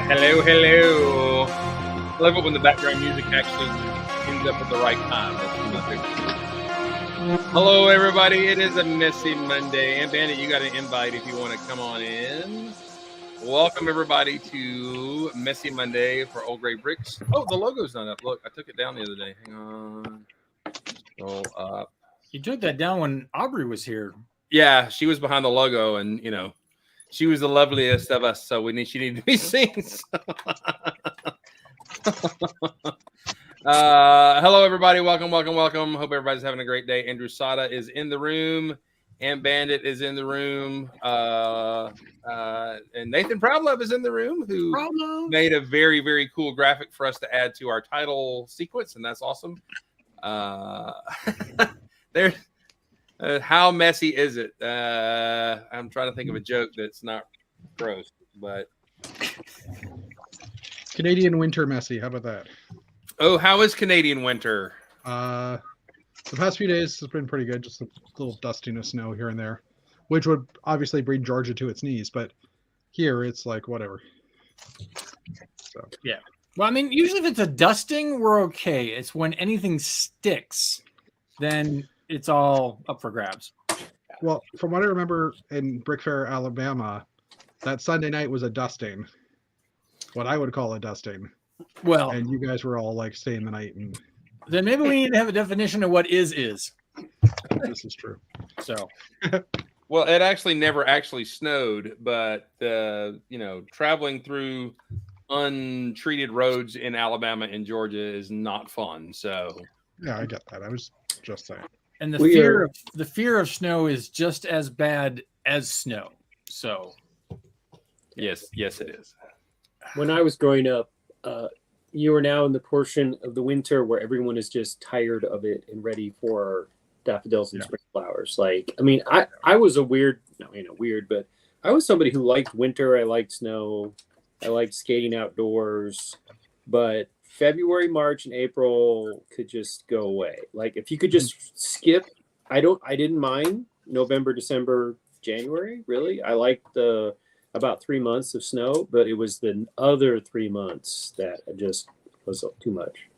Hello, hello. I love it when the background music actually ends up at the right time. That's my favorite. Hello, everybody. It is a Messin Monday. And Bandit, you got an invite if you want to come on in. Welcome, everybody, to Messin Monday for Old Gray Bricks. Oh, the logo's not up. Look, I took it down the other day. Hang on. Scroll up. You took that down when Aubrey was here. Yeah, she was behind the logo, and, you know, she was the loveliest of us, so she needed to be seen. Hello, everybody. Welcome. Hope everybody's having a great day. Andrew Sada is in the room, and Bandit is in the room, and Nathan Proudlove is in the room, who made a very, very cool graphic for us to add to our title sequence, and that's awesome. How messy is it? I'm trying to think of a joke that's not gross, but Canadian winter messy. How about that? Oh, how is Canadian winter? The past few days has been pretty good. Just a little dusting of snow here and there, which would obviously bring Georgia to its knees. But here it's like whatever. So yeah. Well, I mean, usually if it's a dusting, we're okay. It's when anything sticks, then it's all up for grabs. Well, from what I remember in Brick Fair, Alabama, that Sunday night was a dusting. What I would call a dusting. Well, and you guys were all like staying the night, and then maybe we need to have a definition of what is. This is true. So, well, it actually never actually snowed, but traveling through untreated roads in Alabama and Georgia is not fun. So, yeah, I get that. I was just saying. And the fear of snow is just as bad as snow. So, yes, it is. When I was growing up, you are now in the portion of the winter where everyone is just tired of it and ready for daffodils and spring flowers. Like, I mean, I was but I was somebody who liked winter. I liked snow. I liked skating outdoors. But February, March, and April could just go away. Like, if you could just skip, I didn't mind November, December, January, really. I liked about 3 months of snow, but it was the other 3 months that just was too much,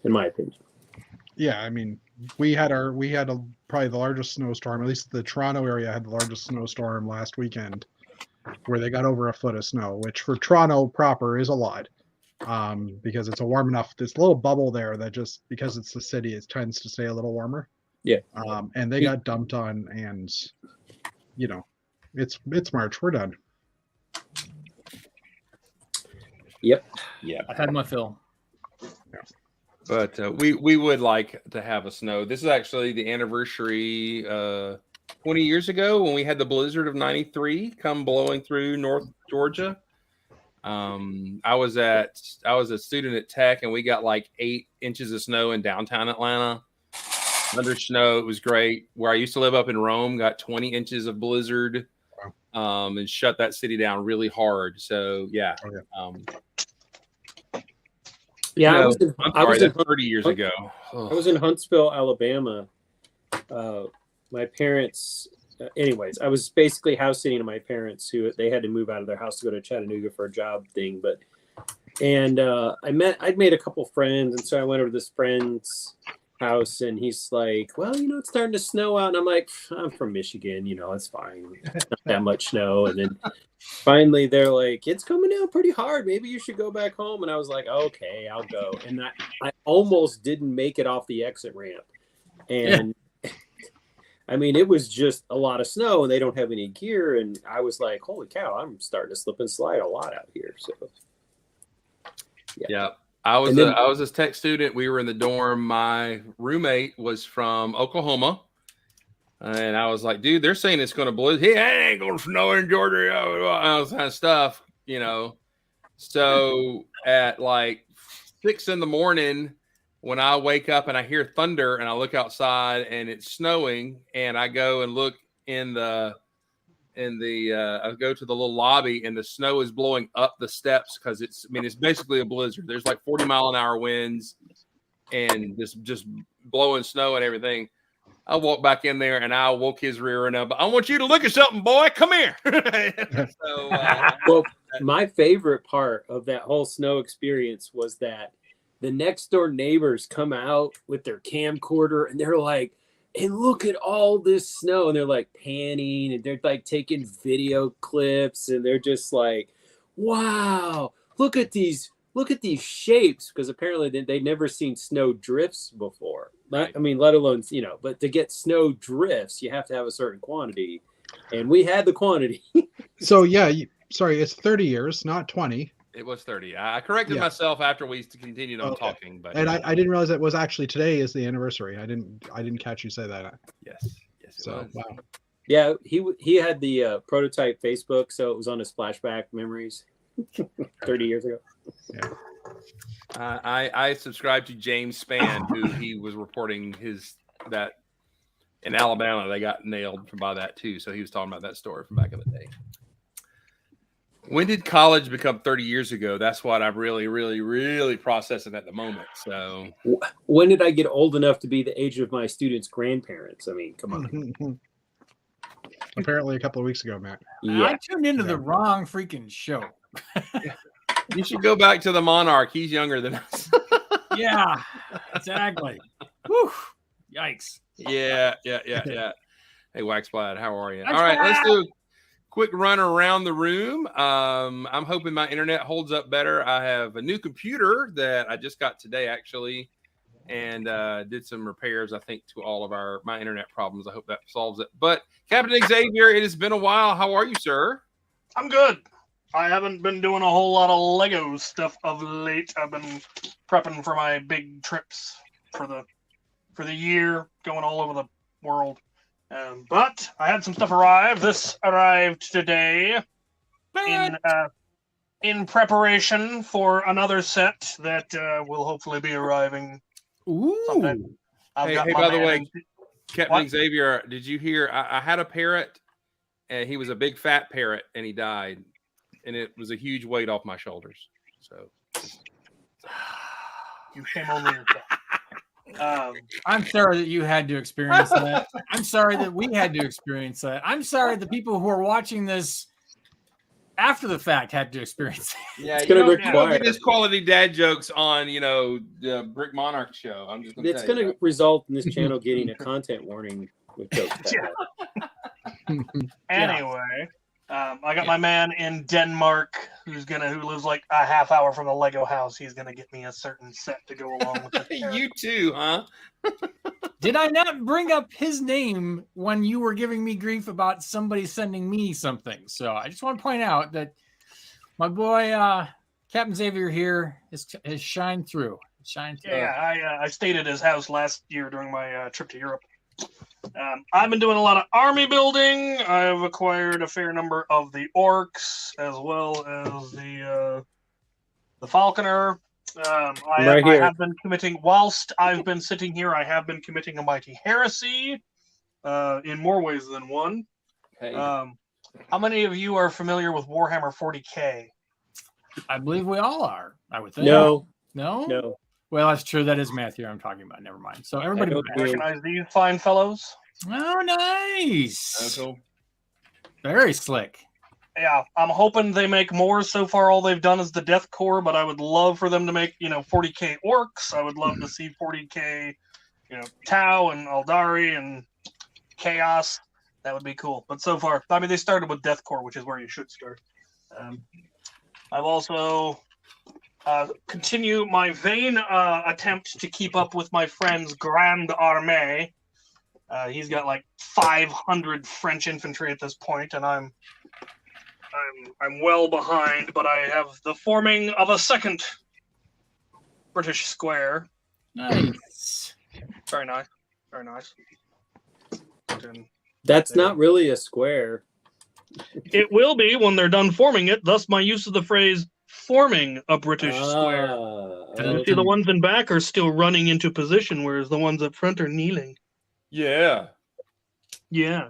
in my opinion. Yeah, I mean, we had probably the largest snowstorm. At least the Toronto area had the largest snowstorm last weekend, where they got over a foot of snow, which for Toronto proper is a lot, because it's a warm enough. This little bubble there that just because it's the city, it tends to stay a little warmer. Yeah. And they got dumped on, and it's March. We're done. Yep. I've had my fill. Yeah. But we would like to have a snow. This is actually the anniversary 20 years ago when we had the blizzard of 93 come blowing through North Georgia. I was a student at Tech, and we got like 8 inches of snow in downtown Atlanta. Under snow, it was great. Where I used to live up in Rome, got 20 inches of blizzard. And shut that city down really hard. So yeah. I was in 30 years ago. I was in Huntsville, Alabama. My parents, anyways, I was basically house sitting to my parents who they had to move out of their house to go to Chattanooga for a job thing. I'd made a couple friends, and so I went over to this friend's house, and he's like, well, it's starting to snow out, and I'm like, I'm from Michigan, it's fine, not that much snow. And then finally they're like, it's coming down pretty hard, maybe you should go back home. And I was like, okay, I'll go. And I almost didn't make it off the exit ramp, and I mean, it was just a lot of snow, and they don't have any gear, and I was like, holy cow, I'm starting to slip and slide a lot out here. So yeah. I was a tech student. We were in the dorm. My roommate was from Oklahoma, and I was like, "Dude, they're saying it's going to blow. Hey, I ain't going to snow in Georgia." All this kind of stuff, So at like 6 a.m, when I wake up and I hear thunder, and I look outside and it's snowing, and I go and look I go to the little lobby, and the snow is blowing up the steps because it's basically a blizzard. There's like 40-mile-an-hour winds and just blowing snow and everything. I walked back in there, and I woke his rear end up. I want you to look at something, boy. Come here. Well, my favorite part of that whole snow experience was that the next door neighbors come out with their camcorder and they're like, and look at all this snow. And they're like panning and they're like taking video clips and they're just like, wow, look at these shapes. Because apparently they'd never seen snow drifts before. Right. I mean, let alone, but to get snow drifts, you have to have a certain quantity. And we had the quantity. So yeah, sorry, it's 30 years, not 20. It was 30. I corrected myself after we continued on talking, but and I didn't realize it was actually today is the anniversary. I didn't catch you say that. Yes, it So was. wow. Yeah, he had the prototype Facebook, so it was on his flashback memories 30 years ago. Yeah. I subscribed to James Spann, who he was reporting that in Alabama they got nailed by that too. So he was talking about that story from back in the day. When did college become 30 years ago? That's what I'm really, really, really processing at the moment. So when did I get old enough to be the age of my students' grandparents? I mean, come on. Apparently a couple of weeks ago, Matt. Yeah. I tuned into the wrong freaking show. you should go back to the Monarch. He's younger than us. Yeah, exactly. Whew. Yikes. Yeah. Hey, Waxblad, how are you? All right, let's do a quick run around the room. I'm hoping my internet holds up better. I have a new computer that I just got today, actually, and did some repairs, I think, to all of my internet problems. I hope that solves it. But Captain Xavier, it has been a while. How are you, sir? I'm good. I haven't been doing a whole lot of Lego stuff of late. I've been prepping for my big trips for the year, going all over the world. But I had some stuff arrive. This arrived today in preparation for another set that will hopefully be arriving sometime. Ooh. Hey, by the way, Captain Xavier, did you hear? I had a parrot, and he was a big fat parrot, and he died. And it was a huge weight off my shoulders. So You shame on yourself. I'm sorry that you had to experience that. I'm sorry that we had to experience that. I'm sorry the people who are watching this after the fact had to experience that. yeah, It's you gonna don't require- get this quality dad jokes on the Brick Monarch show. I'm just It's going to result in this channel getting a content warning with jokes. Anyway, I got my man in Denmark who lives like a half hour from the Lego house. He's gonna get me a certain set to go along with it. You too, huh? Did I not bring up his name when you were giving me grief about somebody sending me something? So I just want to point out that my boy Captain Xavier here has shined through. Yeah, I stayed at his house last year during my trip to Europe. I've been doing a lot of army building. I've acquired a fair number of the orcs as well as the falconer. I have been committing, whilst I've been sitting here, I have been committing a mighty heresy in more ways than one. Hey. How many of you are familiar with Warhammer 40K? I believe we all are. I would think. No. No. Well, that's true. That is Matthew I'm talking about. Never mind. So everybody Recognize these fine fellows? Oh, nice. That's cool. Very slick. Yeah, I'm hoping they make more. So far, all they've done is the Death Corps, but I would love for them to make, 40K orcs. I would love to see 40K, Tau and Aldari and Chaos. That would be cool. But so far, they started with Death Corps, which is where you should start. I've also continue my vain attempt to keep up with my friend's Grande Armée. He's got like 500 French infantry at this point, and I'm well behind, but I have the forming of a second British square. Nice. Very nice. Very nice. That's not really a square. It will be when they're done forming it, thus my use of the phrase forming a British square. You see, the ones in back are still running into position, whereas the ones up front are kneeling. Yeah. Yeah.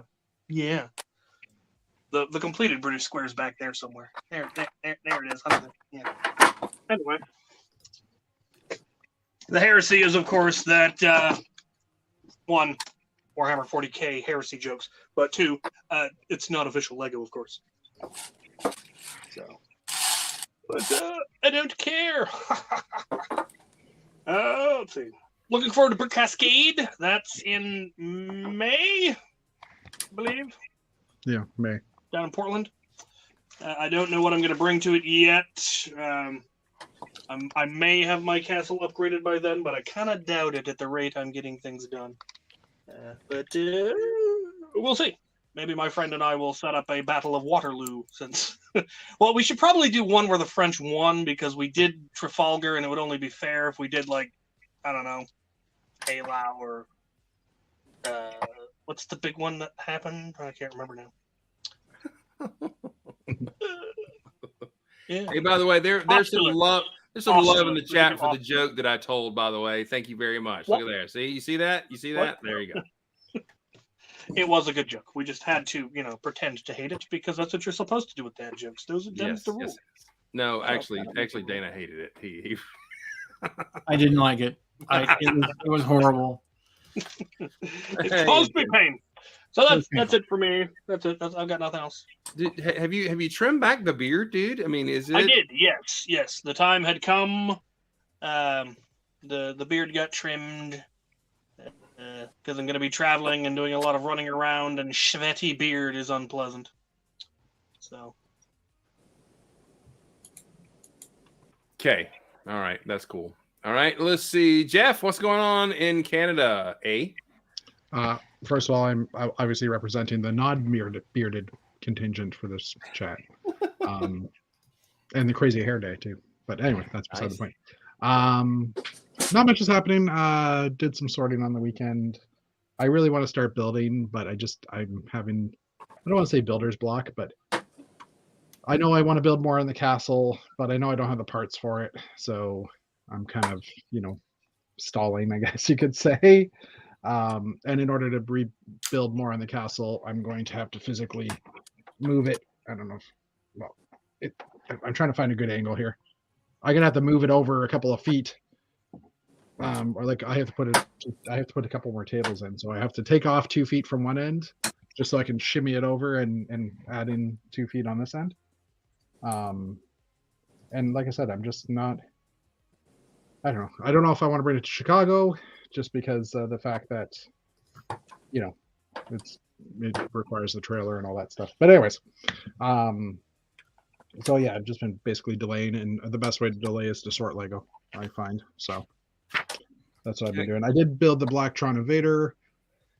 The completed British square is back there somewhere. There it is. Yeah. Anyway. The heresy is, of course, that one, Warhammer 40K heresy jokes, but two, it's not official Lego, of course. So But I don't care. Let's see. Looking forward to Brick Cascade. That's in May, I believe, Yeah, May. down in Portland. I don't know what I'm going to bring to it yet. I may have my castle upgraded by then, but I kind of doubt it at the rate I'm getting things done. But we'll see. Maybe my friend and I will set up a Battle of Waterloo since... well, we should probably do one where the French won because we did Trafalgar, and it would only be fair if we did, like, I don't know, Eylau or... what's the big one that happened? I can't remember now. Yeah. Hey, by the way, there's some love. There's some love in the chat for the joke that I told. By the way, thank you very much. Look at there. See, you see that? You see that? There you go. It was a good joke. We just had to, pretend to hate it because that's what you're supposed to do with dad jokes. Those are the rules. No, actually, Dana hated it. He I didn't like it. It was horrible. It caused me pain. So that's it for me. That's it. I've got nothing else. Have you trimmed back the beard, dude? I mean, is it? I did. Yes. The time had come. The beard got trimmed because I'm going to be traveling and doing a lot of running around, and sweaty beard is unpleasant. So. Okay. All right. That's cool. All right. Let's see, Jeff. What's going on in Canada? First of all, I'm obviously representing the non-bearded contingent for this chat, and the crazy hair day too. But anyway, that's beside the point. Not much is happening. Did some sorting on the weekend. I really want to start building, but I'm having, I don't want to say builder's block, but I know I want to build more in the castle, but I know I don't have the parts for it. So I'm kind of, stalling, I guess you could say. And in order to rebuild more on the castle, I'm going to have to physically move it. I don't know I'm trying to find a good angle here. I'm gonna have to move it over a couple of feet, or like I have to put a couple more tables in. So I have to take off 2 feet from one end, just so I can shimmy it over and add in 2 feet on this end. And like I said, I'm just not. I don't know. I don't know if I want to bring it to Chicago, just because the fact that, it requires the trailer and all that stuff. But anyways, so yeah, I've just been basically delaying, and the best way to delay is to sort Lego, I find. So that's what I've been doing. I did build the Blacktron Invader,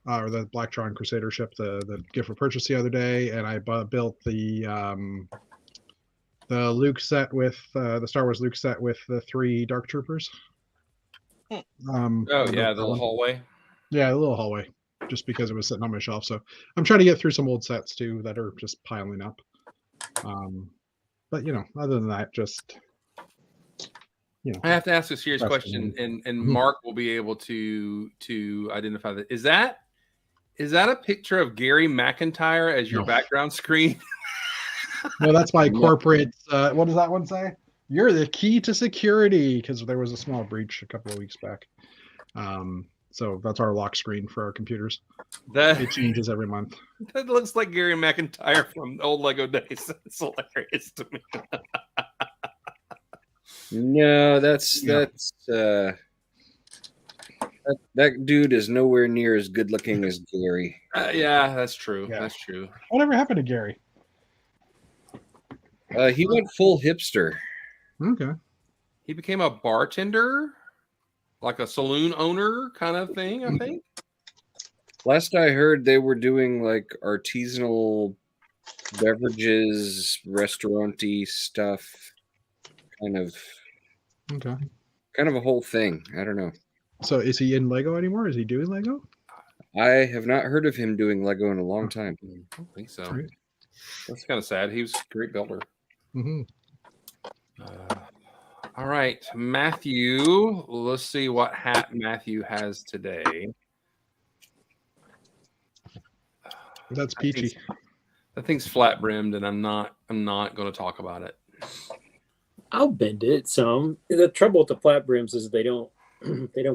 or the Blacktron Crusader ship, the gift for purchase the other day, and I built the Luke set with the Star Wars Luke set with the 3 Dark Troopers. The little hallway. Yeah, the little hallway, just because it was sitting on my shelf. So I'm trying to get through some old sets too that are just piling up. But other than that, just I have to ask a serious question, and Mark will be able to identify that. Is that a picture of Gary McIntyre as your background screen? No, that's my corporate. What does that one say? You're the key to security, because there was a small breach a couple of weeks back. So that's our lock screen for our computers. It changes every month. That looks like Gary McIntyre from old Lego days. It's hilarious to me. No, that dude is nowhere near as good looking as Gary. Yeah, that's true. Yeah. That's true. Whatever happened to Gary? He went full hipster. Okay. He became a bartender, like a saloon owner kind of thing, I think. Last I heard, they were doing like artisanal beverages, restaurant-y stuff, kind of a whole thing. I don't know. So is he in Lego anymore? Is he doing Lego? I have not heard of him doing Lego in a long time. I don't think so. Great. That's kind of sad. He was a great builder. Mm-hmm. All right, Matthew. Let's see what hat Matthew has today. That's peachy. That thing's flat brimmed, and I'm not going to talk about it. I'll bend it some. The trouble with the flat brims is they don't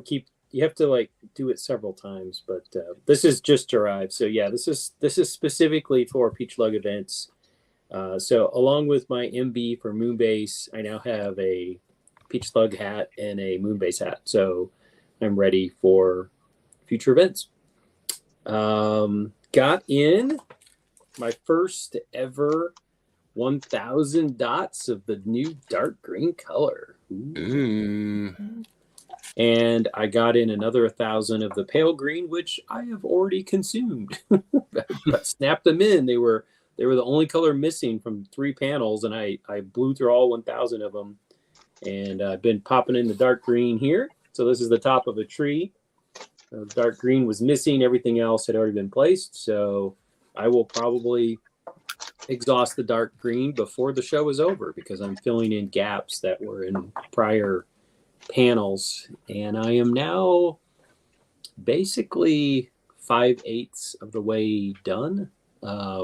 keep. You have to do it several times. But this is just arrived, so yeah, this is specifically for Peach Lug events. So along with my MB for Moonbase, I now have a Peach Slug hat and a Moonbase hat. So I'm ready for future events. Got in my first ever 1,000 dots of the new dark green color. And I got in another 1,000 of the pale green, which I have already consumed. I snapped them in. They were the only color missing from 3 panels, and I blew through all 1,000 of them. And I've been popping in the dark green here. So this is the top of a tree. Dark green was missing. Everything else had already been placed. So I will probably exhaust the dark green before the show is over because I'm filling in gaps that were in prior panels. And I am now basically 5/8 of the way done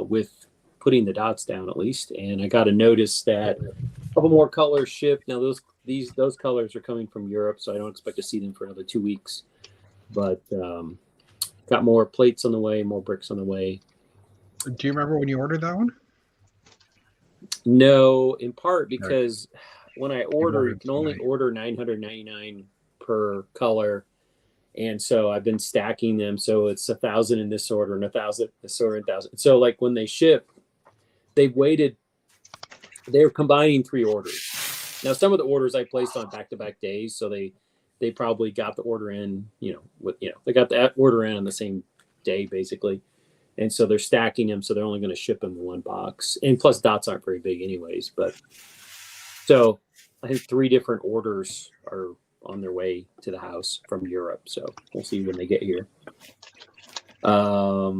with putting the dots down at least. And I got to notice that a couple more colors shipped. Now those colors are coming from Europe, so I don't expect to see them for another 2 weeks. But got more plates on the way, more bricks on the way. Do you remember when you ordered that one? No, in part because when I order, you can only order 999 per color. And so I've been stacking them. So it's 1,000 in this order and 1,000 this order and 1,000. So like when they ship, they're combining 3 orders. Now, some of the orders I placed on back-to-back days. So they probably got the order in, they got that order in on the same day, basically. And so they're stacking them. So they're only going to ship them in 1 box. And plus dots aren't very big anyways. But so I think 3 different orders are on their way to the house from Europe. So we'll see when they get here. I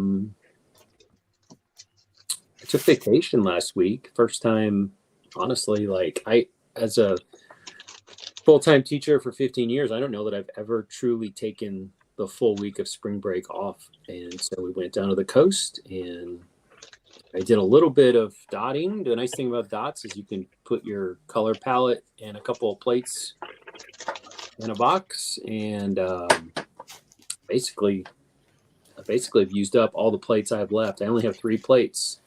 took vacation last week. First time, honestly, as a full-time teacher for 15 years, I don't know that I've ever truly taken the full week of spring break off. And so we went down to the coast and I did a little bit of dotting. The nice thing about dots is you can put your color palette and a couple of plates in a box. And basically I've used up all the plates I have left. I only have 3 plates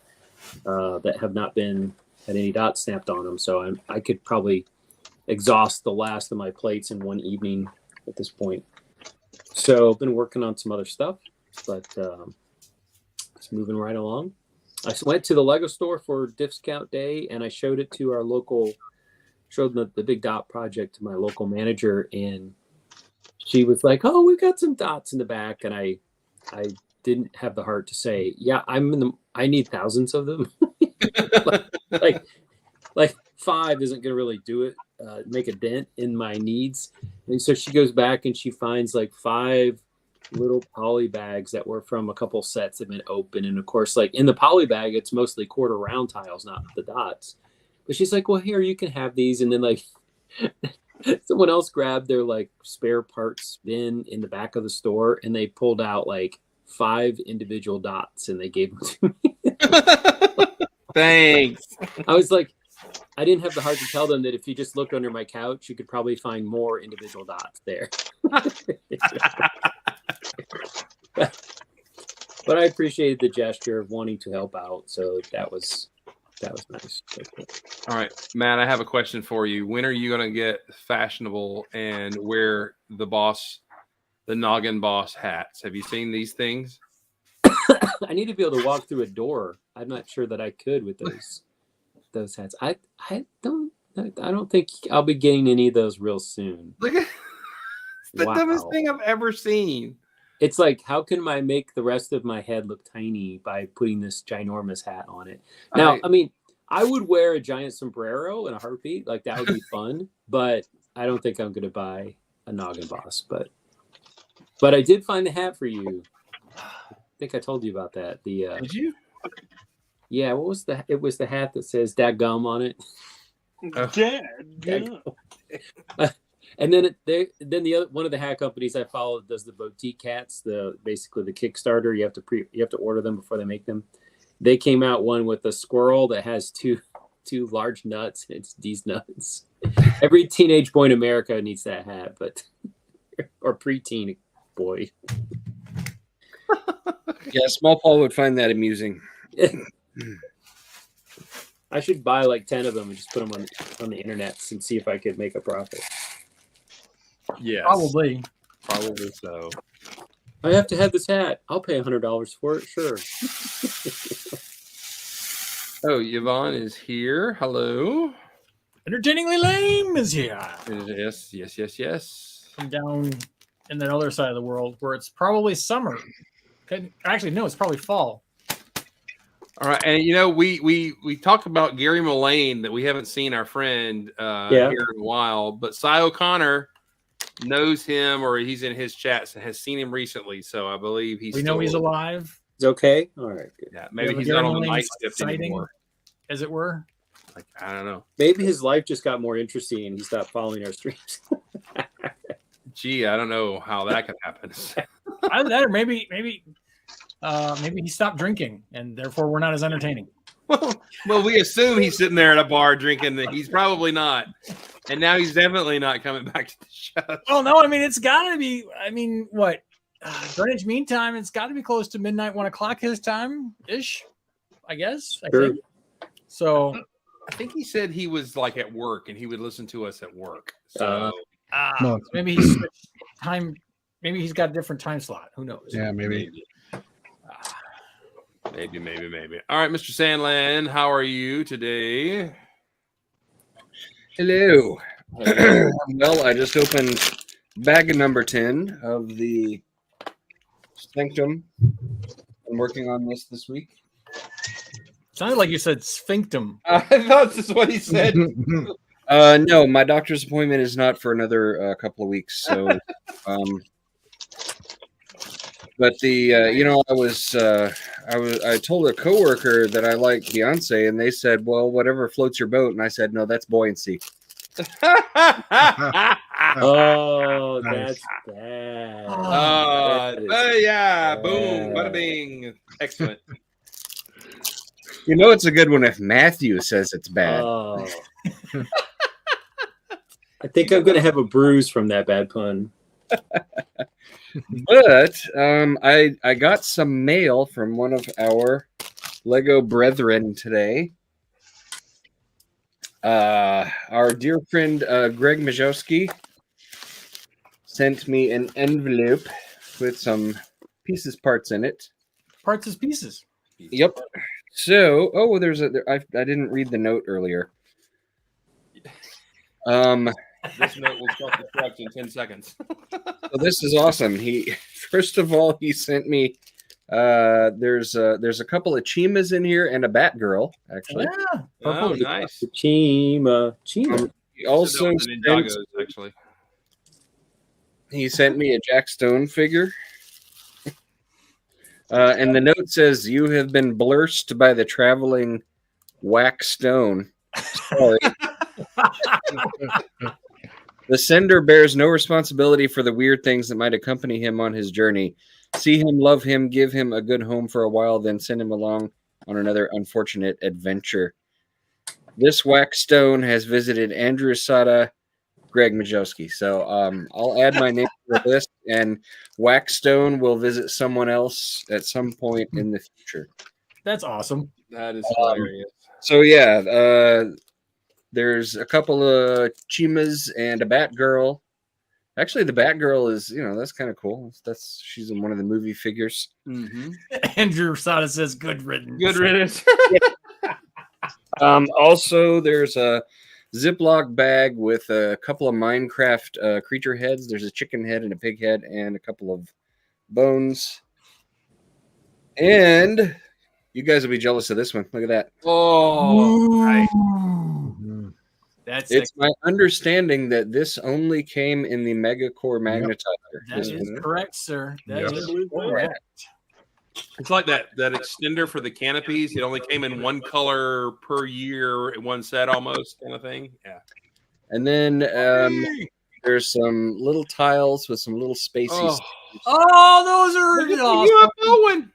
that have not had any dots snapped on them. So I could probably exhaust the last of my plates in one evening at this point. So I've been working on some other stuff, but it's moving right along. I went to the Lego store for discount day and I showed it to showed the big dot project to my local manager, and she was like, "Oh, we've got some dots in the back." And I didn't have the heart to say, "Yeah, I need thousands of them." like 5 isn't going to really do it, make a dent in my needs. And so she goes back and she finds like 5 little poly bags that were from a couple sets that have been open. And of course, like in the poly bag, it's mostly quarter round tiles, not the dots. But she's like, "Well, here, you can have these." And then like someone else grabbed their like spare parts bin in the back of the store and they pulled out like 5 individual dots and they gave them to me. Thanks. I was like, I didn't have the heart to tell them that if you just looked under my couch, you could probably find more individual dots there. But I appreciated the gesture of wanting to help out. So that was nice. All right, Matt, I have a question for you. When are you going to get fashionable and wear the Noggin boss hats? Have you seen these things? I need to be able to walk through a door. I'm not sure that I could with those hats. I don't think I'll be getting any of those real soon. Look at the dumbest thing I've ever seen. It's like, how can I make the rest of my head look tiny by putting this ginormous hat on it? Now, I mean, I would wear a giant sombrero in a heartbeat. Like, that would be fun. But I don't think I'm going to buy a Noggin boss. But I did find the hat for you. I think I told you about that. Did you? Yeah, it was the hat that says "Dadgum" on it. Dadgum. And then the other one of the hat companies I follow does the boutique hats, basically the Kickstarter. You have to order them before they make them. They came out one with a squirrel that has two large nuts. It's these nuts. Every teenage boy in America needs that hat, or preteen boy. Yeah, Small Paul would find that amusing. I should buy like 10 of them and just put them on the internet and see if I could make a profit. Yes, Probably. so. I have to have this hat. I'll pay $100 for it. Sure. Oh, Yvonne is here. Hello. Entertainingly Lame is here. Yes. From down in the other side of the world where it's probably summer. Actually, no, it's probably fall. All right, and we talked about Gary Mullane that we haven't seen our friend here in a while, but Cy O'Connor knows him, or he's in his chats and has seen him recently. So I believe we know he's alive. It's okay. All right. Good. Yeah, maybe he's not on the night shift anymore, as it were. Like, I don't know. Maybe his life just got more interesting and he stopped following our streams. Gee, I don't know how that could happen. Either that, or maybe he stopped drinking, and therefore we're not as entertaining. Well, we assume he's sitting there at a bar drinking. He's probably not, and now he's definitely not coming back to the show. Well, no, I mean it's got to be. I mean, what Greenwich Mean Time? It's got to be close to midnight, 1 o'clock his time ish. I guess. I think. So I think he said he was like at work and he would listen to us at work. So maybe he's switched time. Maybe he's got a different time slot. Who knows? Yeah, maybe. Maybe. All right, Mr. Sandland, how are you today? Hello. Well, I just opened bag number 10 of the Sanctum. I'm working on this week. Sounded like you said sphinctum. I thought this is what he said. No, my doctor's appointment is not for another couple of weeks. So, but I told a coworker that I like Beyonce, and they said, "Well, whatever floats your boat." And I said, "No, that's buoyancy." Oh, Nice. that's bad. Yeah, bad. boom, bada bing. Excellent. You know it's a good one if Matthew says it's bad. Oh. I think I'm gonna have a bruise from that bad pun. But I got some mail from one of our Lego brethren today. Our dear friend Greg Majowski sent me an envelope with some parts in it. Parts as pieces. Yep. So, I didn't read the note earlier. This note will self-destruct in 10 seconds. So this is awesome. First of all, he sent me there's a couple of Chimas in here and a Batgirl, actually. Yeah. Oh, nice. Chima. He also actually. he sent me a Jack Stone figure. And the note says, "You have been blurst by the traveling whack stone." Sorry. The sender bears no responsibility for the weird things that might accompany him on his journey. See him, love him, give him a good home for a while, then send him along on another unfortunate adventure. This wax stone has visited Andrew Sada, Greg Majowski. So I'll add my name to the list, and wax stone will visit someone else at some point in the future. That's awesome. That is hilarious. So yeah, there's a couple of Chimas and a Batgirl. Actually, the Batgirl is, that's kind of cool. She's in one of the movie figures. Mm-hmm. Andrew Sada says, "Good riddance." Good riddance. Also, there's a Ziploc bag with a couple of Minecraft creature heads. There's a chicken head and a pig head and a couple of bones. And you guys will be jealous of this one. Look at that. Oh, right. It's my understanding that this only came in the Megacore Magnetizer. That is correct, sir. That is correct. It's like that extender for the canopies. It only came in one color per year in one set almost, kind of thing. Yeah. And then there's some little tiles with some little spacey. Oh, those are awesome.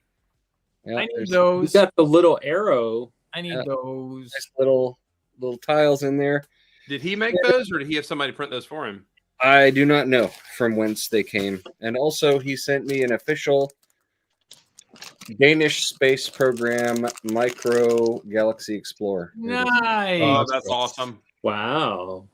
Yeah, I need those. You got the little arrow. I need those. Nice little tiles in there. Did he make those, or did he have somebody print those for him? I do not know from whence they came. And also, he sent me an official Danish space program Micro Galaxy Explorer. Nice. Oh, that's awesome. Wow.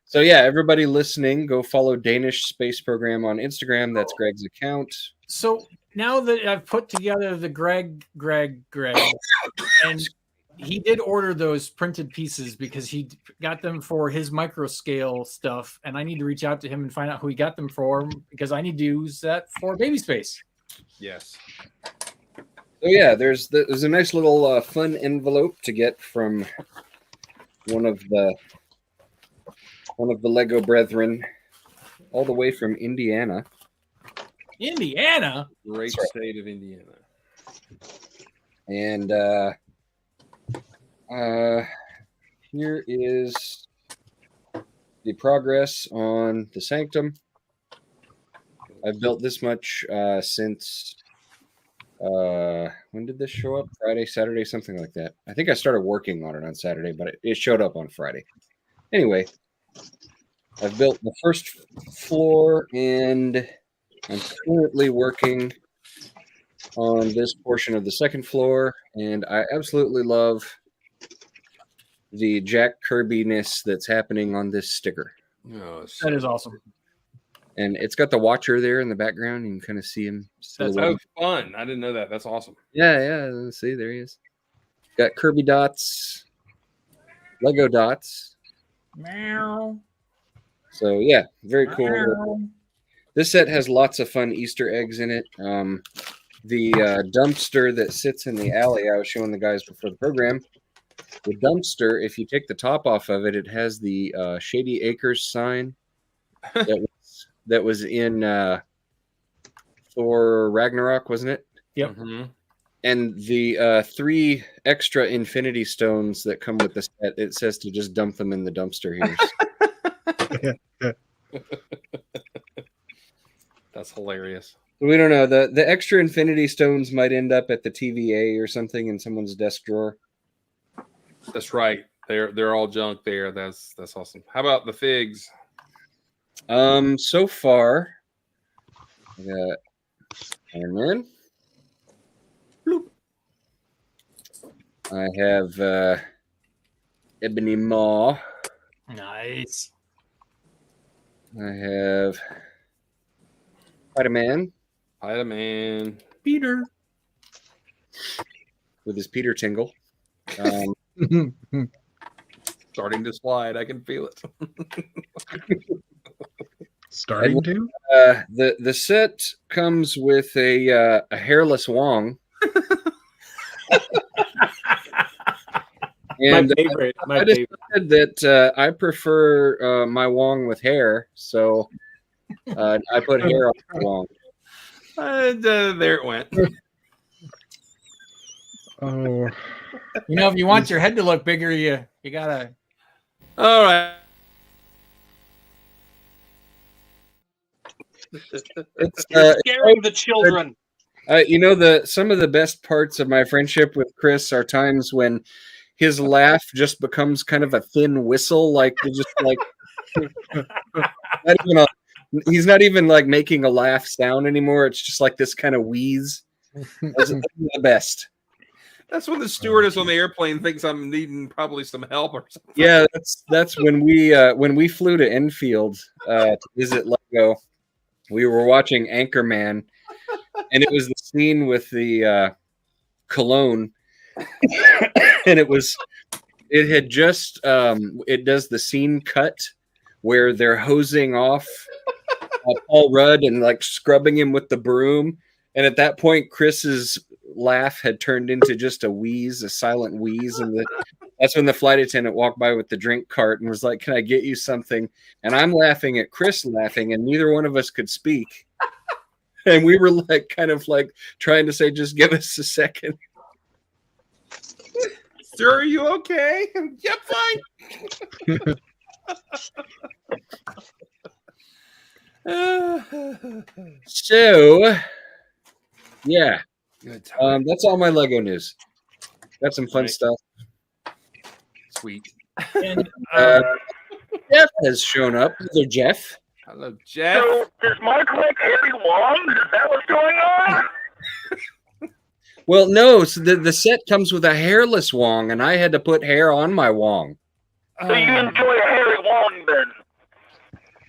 So yeah, everybody listening, go follow Danish space program on Instagram. That's Greg's account. So now that I've put together the Greg, and he did order those printed pieces because he got them for his micro scale stuff, and I need to reach out to him and find out who he got them for because I need to use that for baby space. Yes. So yeah, there's a nice little fun envelope to get from one of the Lego brethren, all the way from Indiana. Indiana, Great state of Indiana. And here is the progress on the Sanctum. I've built this much since when did this show up? Friday, Saturday, something like that. I think I started working on it on Saturday, but it showed up on Friday. Anyway, I've built the first floor, and I'm currently working on this portion of the second floor, and I absolutely love the Jack Kirby-ness that's happening on this sticker. Oh, that is awesome. And it's got the Watcher there in the background. You can kind of see him. That's so fun. I didn't know that. That's awesome. Yeah. See, there he is. Got Kirby dots, Lego dots. Meow. So, yeah, very cool. Meow. This set has lots of fun Easter eggs in it. The dumpster that sits in the alley, I was showing the guys before the program. The dumpster, if you take the top off of it, it has the Shady Acres sign that was in Thor Ragnarok, wasn't it? Yep. Mm-hmm. And the 3 extra Infinity Stones that come with the set, it says to just dump them in the dumpster here. That's hilarious. We don't know. The extra Infinity Stones might end up at the TVA or something in someone's desk drawer. That's right. They're all junk there. That's awesome. How about the figs? So far, I got Iron Man. Bloop. I have Ebony Maw. Nice. I have Spider-Man Peter with his Peter tingle. Starting to slide. I can feel it. Starting to? The set comes with a hairless Wong. And my favorite. I decided that I prefer my Wong with hair, so I put hair on the Wong. There it went. Oh, if you want your head to look bigger, you gotta. All right. You're scaring the children. Some of the best parts of my friendship with Chris are times when his laugh just becomes kind of a thin whistle, he's not even like making a laugh sound anymore. It's just like this kind of wheeze. That's the best. That's when the stewardess on the airplane thinks I'm needing probably some help or something. Yeah, that's when we flew to Enfield to visit Lego. We were watching Anchorman, and it was the scene with the cologne, and it had just it does the scene cut where they're hosing off Paul Rudd and like scrubbing him with the broom, and at that point Chris's laugh had turned into just a wheeze, a silent wheeze, and that's when the flight attendant walked by with the drink cart and was like, "Can I get you something?" And I'm laughing at Chris laughing, and neither one of us could speak. And we were like, kind of like trying to say, "Just give us a second." Sir, are you okay? Yep, fine. So, yeah. Good time. That's all my Lego news. Got some fun stuff. Sweet. And, Jeff has shown up. Hello, Jeff. Hello, Jeff. So, does Mark like Harry Wong? Is that what's going on? Well, no. So the set comes with a hairless Wong, and I had to put hair on my Wong. So you enjoy a hairy Wong then?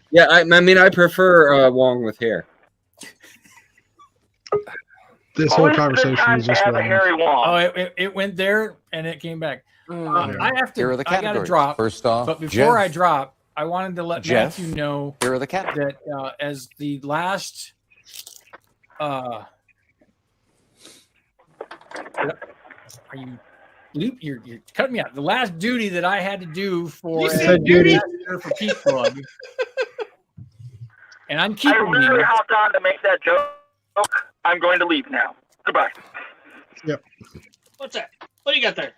Yeah, I mean, I prefer Wong with hair. This whole Always a good conversation time is to just have a wrong. hairy Wong. Oh, it went there and it came back. I have to. Here are the I got to categories. drop. First off, But before Jeff. I drop, I wanted to let Jeff. Matthew know Here are the categories. that as the last. Are you? You're cutting me out. The last duty that I had to do for You as said duty. ambassador for Peak Plug, and I'm I keeping literally these. hopped on to make that joke. I'm going to leave now. Goodbye. What's that? What do you got there?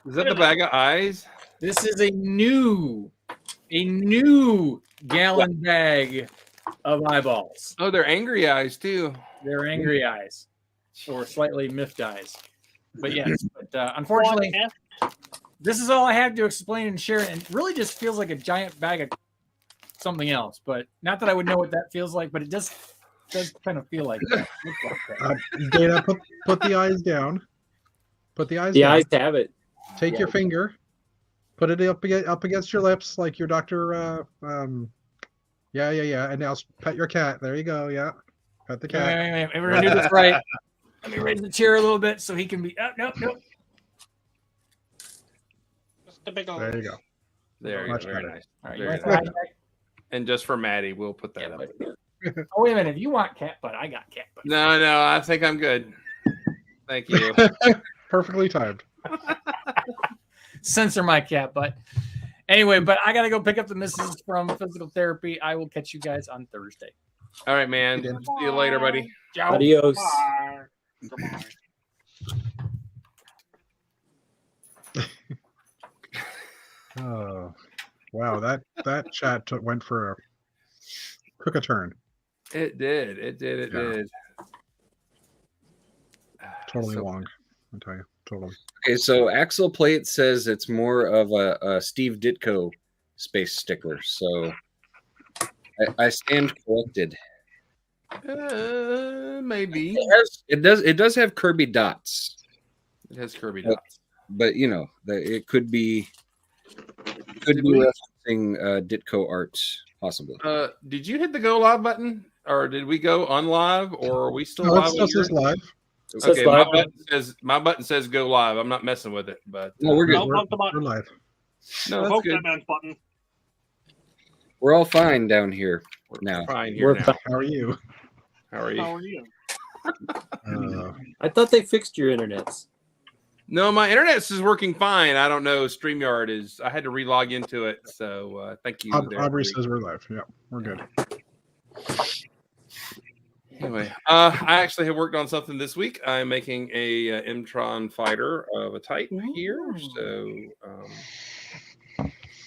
Is that the bag of eyes? This is a new gallon bag of eyeballs. Oh, they're angry eyes too. They're angry eyes, or slightly miffed eyes. But yes, unfortunately, this is all I have to explain and share. And it really just feels like a giant bag of something else. But not that I would know what that feels like, but it does kind of feel like that. Dana, put the eyes down. Put the eyes The down. eyes have it. Take your finger, put it up against your lips like your doctor. Yeah, and now pet your cat. There you go. Yeah, pet the cat. Wait, we're gonna do this right. Let me raise the chair a little bit so he can be. Oh, nope. Just a big old. There you go. There you go. Much Very better. nice. All right, Very you want nice. the eye back? And just for Maddie, we'll put that Yeah, up. but- oh, wait a minute. If you want cat butt, I got cat butt. No, I think I'm good. Thank you. Perfectly timed. Censor my cat butt. Anyway, but I gotta go pick up the missus from physical therapy. I will catch you guys on Thursday. All right, man. See you later, buddy. Ciao. Adios. Bye. Goodbye. Oh, wow! That chat went for took a turn. It did. It Yeah. did. Totally So- wrong. I tell you, totally. Okay, so Axel Plate says it's more of a Steve Ditko space sticker. So I stand corrected. Maybe It does have Kirby dots, it has Kirby dots. but you know it could be Did we- referencing Ditko art possibly. Did you hit the go live button, or did we go on live, or are we still No, live? it still says live. It says Okay, live. my button says go live. I'm not messing with it, but No, we're good. Don't poke the We're button. live. no, that's Poke good. that man's button. We're all fine down here We're now. fine here We're now. How are you? How are you? How are you? I thought they fixed your internets. No, my internet is working fine. I don't know. StreamYard is. I had to re-log into it. So thank you. there, Aubrey Bree. says we're live. Yeah, we're good. Anyway, I actually have worked on something this week. I'm making a Mtron fighter of a type here. So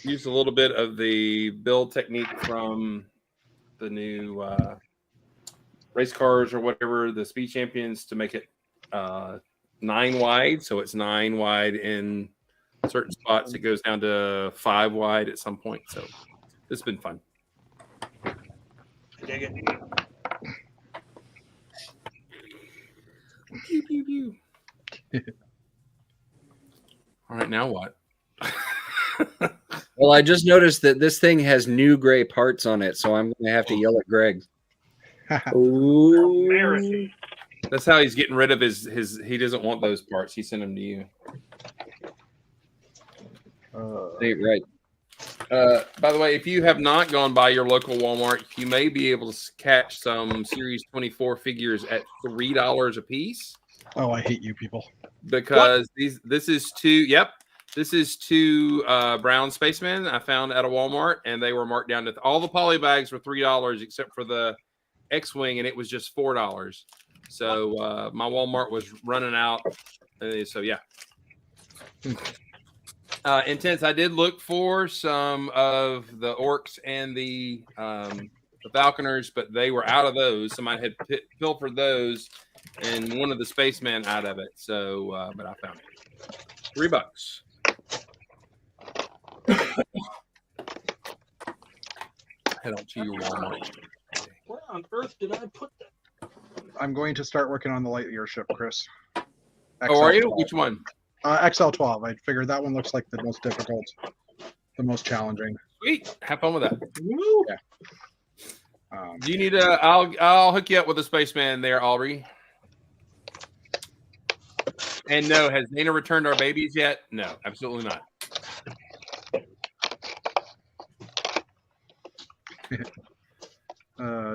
used a little bit of the build technique from the new race cars or whatever, the Speed Champions, to make it 9 wide. So it's 9 wide in certain spots. It goes down to 5 wide at some point. So it's been fun. Dig it. Pew, pew, pew. All right, now what? Well, I just noticed that this thing has new gray parts on it, so I'm going to have to yell at Greg. Ooh. Embarrassing. That's how he's getting rid of his. He doesn't want those parts. He sent them to you. Ain't right. By the way, if you have not gone by your local Walmart, you may be able to catch some Series 24 figures at $3 a piece, Oh, I hate you people. because this is two brown spacemen I found at a Walmart, and they were marked down to all the poly bags were $3 except for the X-wing, and it was just $4. So my Walmart was running out. So yeah. Intense. I did look for some of the orcs and the falconers, but they were out of those. Somebody had pilfered those, and one of the spacemen out of it. So, but I found it. $3. Head on to your Walmart. Where on earth did I put that? I'm going to start working on the Lightyear ship, Chris. Oh, are you? XL12. Which one? XL12. I figured that one looks like the most difficult, the most challenging. Sweet. Have fun with that. Yeah. Do you need a? I'll hook you up with a spaceman there, Aubrey. And no, has Dana returned our babies yet? No, absolutely not.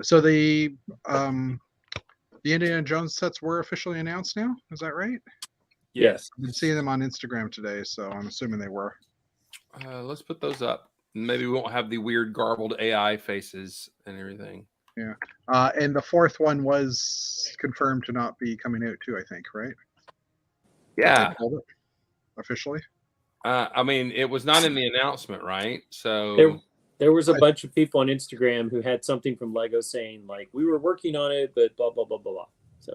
So the Indiana Jones sets were officially announced now. Is that right? Yes. I've been seeing them on Instagram today, so I'm assuming they were. Let's put those up. Maybe we won't have the weird garbled AI faces and everything. Yeah. And the fourth one was confirmed to not be coming out too, I think, right? Yeah. They called it officially. I mean, it was not in the announcement, right? So There was a bunch of people on Instagram who had something from Lego saying like we were working on it, but blah blah blah blah blah. So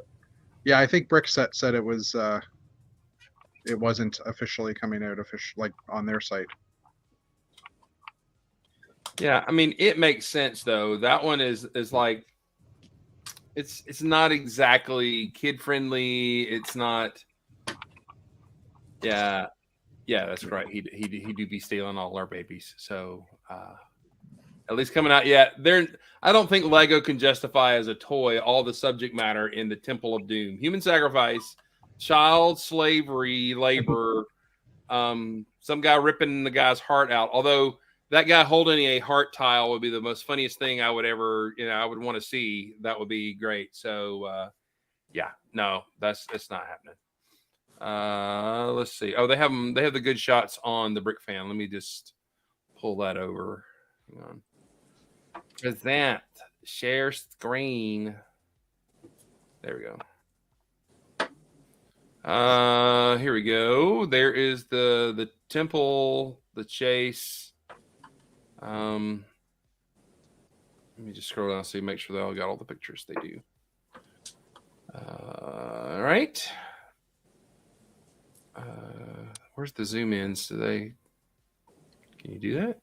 Yeah, I think Brickset said it was it wasn't officially coming out like on their site. yeah, I mean, it makes sense though. That one is like it's not exactly kid friendly. It's not. Yeah, that's right. He do be stealing all our babies. So at least coming out. Yeah, I don't think Lego can justify as a toy all the subject matter in the Temple of Doom: human sacrifice, child slavery, labor, some guy ripping the guy's heart out. Although that guy holding a heart tile would be the most funniest thing I would ever, I would want to see. That would be great. So yeah, no, that's not happening. Let's see. Oh, they have the good shots on the Brick Fan. Let me just pull that over. Hang on. Present, share screen. There we go. Here we go. There is the temple, the chase. Let me just scroll down and see, make sure they all got all the pictures. They do. All right. Where's the zoom ins? Can you do that?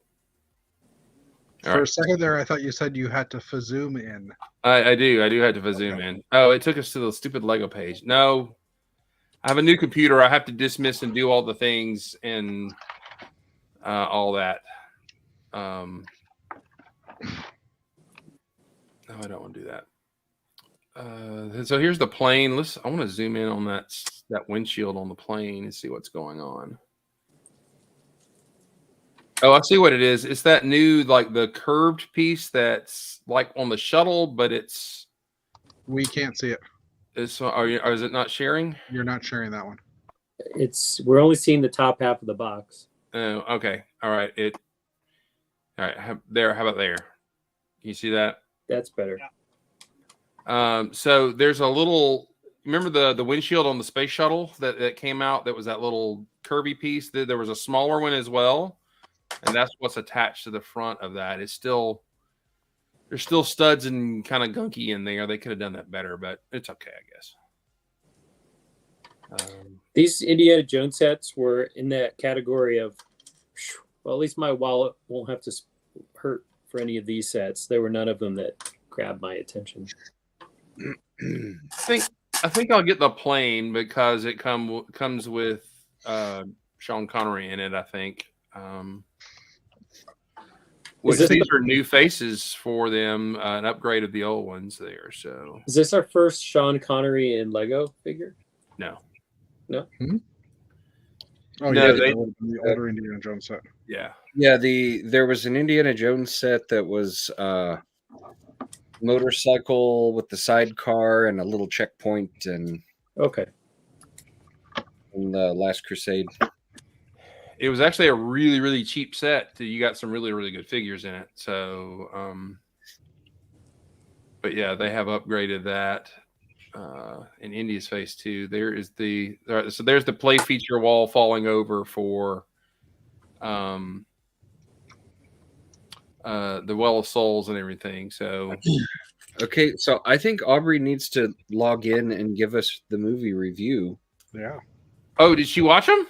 For a second there, I thought you said you had to zoom in. I do have to zoom in. Oh, it took us to the stupid Lego page. No, I have a new computer. I have to dismiss and do all the things and all that. No, I don't want to do that. So here's the plane. I want to zoom in on that windshield on the plane and see what's going on. Oh, I see what it is. It's that new, like the curved piece that's like on the shuttle, but we can't see it. Is it not sharing? You're not sharing that one. We're only seeing the top half of the box. Oh, okay. All right. All right. How about there? Can you see that? That's better. So there's a little. Remember the windshield on the space shuttle that came out? That was that little curvy piece. There was a smaller one as well, and that's what's attached to the front of that. There's still studs and kind of gunky in there. They could have done that better, but it's okay, I guess. These Indiana Jones sets were in that category of, well, at least my wallet won't have to hurt for any of these sets. There were none of them that grabbed my attention. I think I'll get the plane because it comes with Sean Connery in it. I think. These are new faces for them, an upgrade of the old ones there. So, is this our first Sean Connery in Lego figure? No. Hmm? Oh no, yeah, the older Indiana Jones set. Yeah. There was an Indiana Jones set that was motorcycle with the sidecar and a little checkpoint and okay. In the Last Crusade. It was actually a really, really cheap set. You got some really, really good figures in it. So, but yeah, they have upgraded that in Indy's face too. There's the play feature wall falling over for the Well of Souls and everything. So, okay, so I think Aubrey needs to log in and give us the movie review. Yeah. Oh, did she watch them?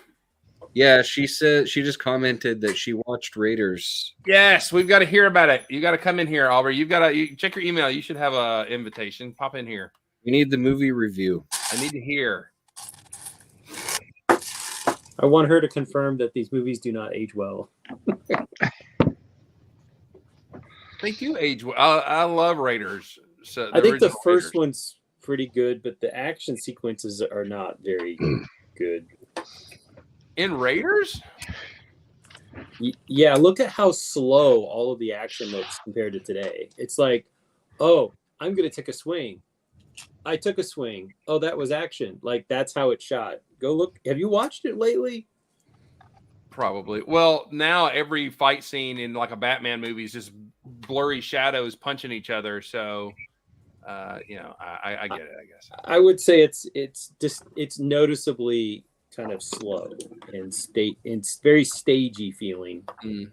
Yeah, she said she just commented that she watched Raiders. Yes, we've got to hear about it. You got to come in here, Aubrey. You check your email. You should have a invitation. Pop in here. We need the movie review. I need to hear. I want her to confirm that these movies do not age well. They do age well. I love Raiders. So I think the original first Raiders. one's pretty good, but the action sequences are not very good. In Raiders. Yeah, look at how slow all of the action looks compared to today. It's like, oh, I'm going to take a swing. I took a swing. Oh, that was action. Like, that's how it's shot. Go look. Have you watched it lately? Probably. Well, now every fight scene in like a Batman movie is just blurry shadows punching each other. So, you know, I get it. I guess I would say it's noticeably kind of slow and it's very stagey feeling. Mm.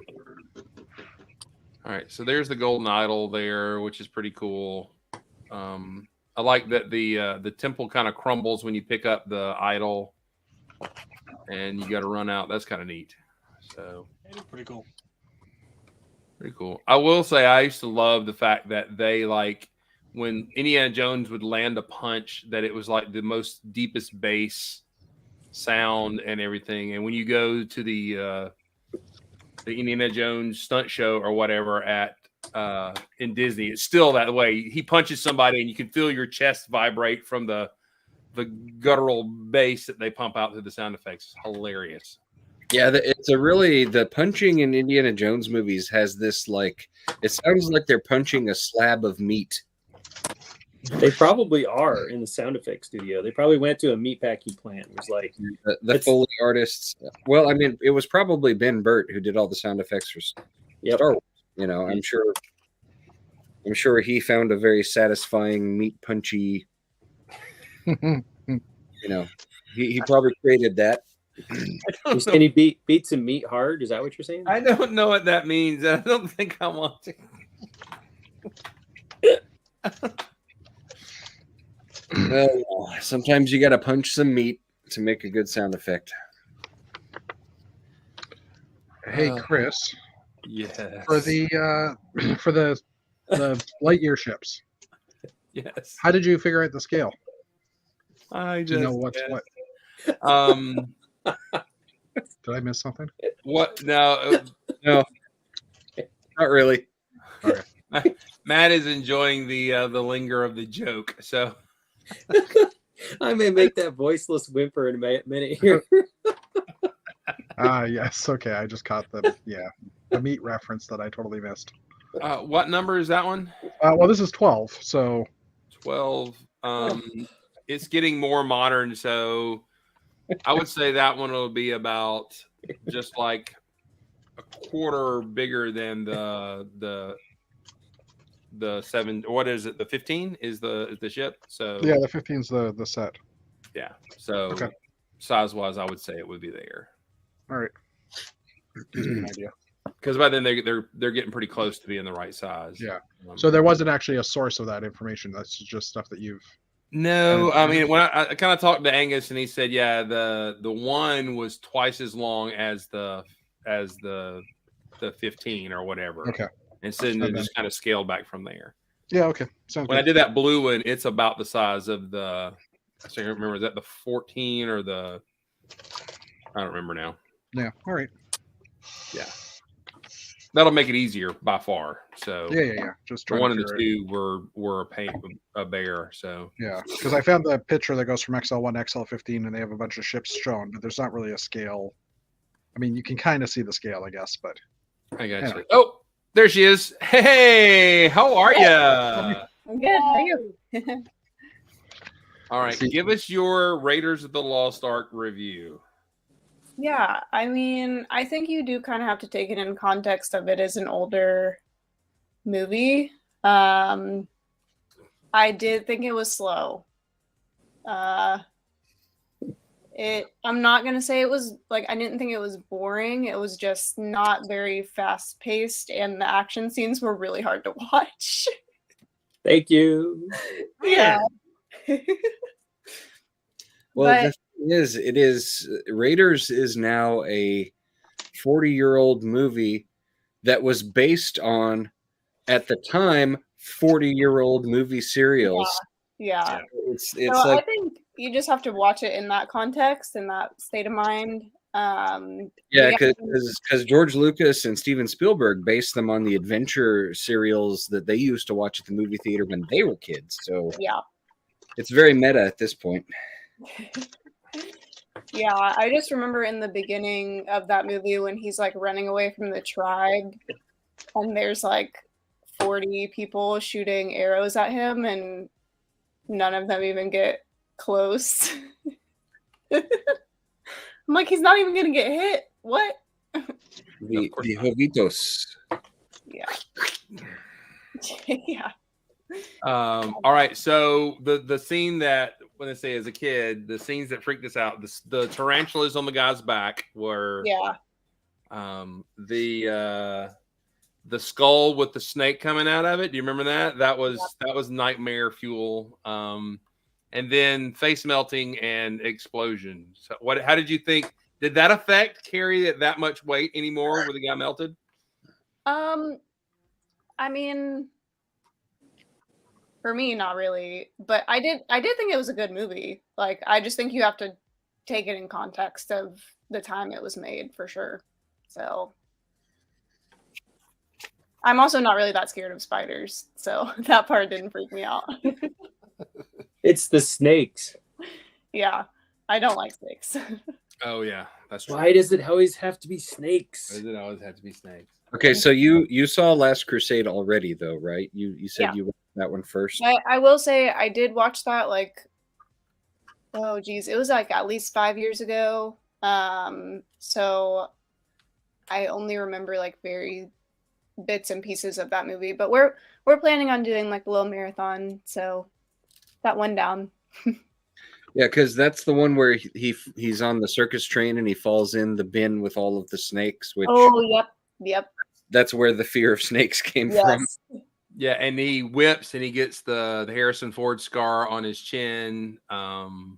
All right, so there's the golden idol there, which is pretty cool. I like that the temple kind of crumbles when you pick up the idol, and you got to run out. That's kind of neat. So Pretty cool. pretty cool. I will say I used to love the fact that they like when Indiana Jones would land a punch, that it was like the most deepest bass sound and everything. And when you go to the Indiana Jones stunt show or whatever at in Disney, it's still that way. He punches somebody and you can feel your chest vibrate from the guttural bass that they pump out through the sound effects. It's hilarious. Yeah, it's a really the punching in Indiana Jones movies has this like it sounds like they're punching a slab of meat. They probably are in the sound effects studio. They probably went to a meatpacking plant. It was like The Foley artists. Well, I mean, it was probably Ben Burt who did all the sound effects for Star Wars. You know, I'm sure he found a very satisfying meat punchy. You know, he probably created that. you're saying he beat some meat hard. Is that what you're saying? I don't know what that means. I don't think I want to. Well, sometimes you got to punch some meat to make a good sound effect. Hey, Chris, Yes. for the Lightyear ships, Yes. how did you figure out the scale? I Do you just know what's what? Did I miss something? What no No, not really. Matt is enjoying the linger of the joke. So I may make that voiceless whimper in a minute here. Yes. Okay, I just caught the meat reference that I totally missed. what number is that one? Well, this is 12. So 12. It's getting more modern, so I would say that one will be about just like a quarter bigger than the 7. What is it? The 15 is the ship. So yeah, the 15's the set. yeah. So Okay. size wise, I would say it would be there. All right. Gives me an idea. Because by then they're getting pretty close to being the right size. Yeah. So there wasn't actually a source of that information. That's just stuff that you've. No, I mean when I kind of talked to Angus and he said, yeah, the one was twice as long as the 15 or whatever. Okay. And so it just kind of scaled back from there. Yeah. Okay. Sounds When I good. did that blue one, it's about the size of the. I can't remember. Is that the 14 or the? I don't remember now. Yeah. All right. Yeah. That'll make it easier by far. So Yeah. Just the trying one to and the figure it. two were a bear. So Yeah, because I found the picture that goes from XL1 to XL15, and they have a bunch of ships shown, but there's not really a scale. I mean, you can kind of see the scale, I guess, but I got Yeah. you. Oh, there she is. Hey, how are you? I'm good. How are you? All right, give us your Raiders of the Lost Ark review. Yeah, I mean, I think you do kind of have to take it in context of it as an older movie. I did think it was slow. I'm not gonna say it was like I didn't think it was boring. It was just not very fast paced, and the action scenes were really hard to watch. Thank you. Yeah. Well, But- the thing is, it is Raiders is now a 40-year-old movie that was based on, at the time, 40-year-old movie serials. Yeah. It's So like I think you just have to watch it in that context, in that state of mind. yeah, because George Lucas and Steven Spielberg based them on the adventure serials that they used to watch at the movie theater when they were kids. So yeah. it's very meta at this point. Yeah, I just remember in the beginning of that movie when he's like running away from the tribe and there's like 40 people shooting arrows at him and none of them even get close. I'm like, he's not even gonna get hit. What? The Jovitos. Yeah. Yeah. All right. So the scene that when I say as a kid, the scenes that freaked us out, the tarantulas on the guy's back were Yeah. The skull with the snake coming out of it. Do you remember that? That was nightmare fuel. And then face melting and explosion. So how did you think? Did that effect carry that much weight anymore where the guy melted? I mean, for me, not really. But I did think it was a good movie. Like, I just think you have to take it in context of the time it was made for sure. So I'm also not really that scared of spiders, so that part didn't freak me out. It's the snakes. Yeah, I don't like snakes. Oh yeah, that's true. Why does it always have to be snakes? Why does it always have to be snakes? Okay, so you saw Last Crusade already, though, right? You said Yeah. you watched that one first. I will say I did watch that like, oh geez, it was like at least 5 years ago. So I only remember like very bits and pieces of that movie, but we're planning on doing like a little marathon, so that one down. Yeah, because that's the one where he's on the circus train and he falls in the bin with all of the snakes. Which Yep. That's where the fear of snakes came from. Yeah, and he whips and he gets the Harrison Ford scar on his chin. And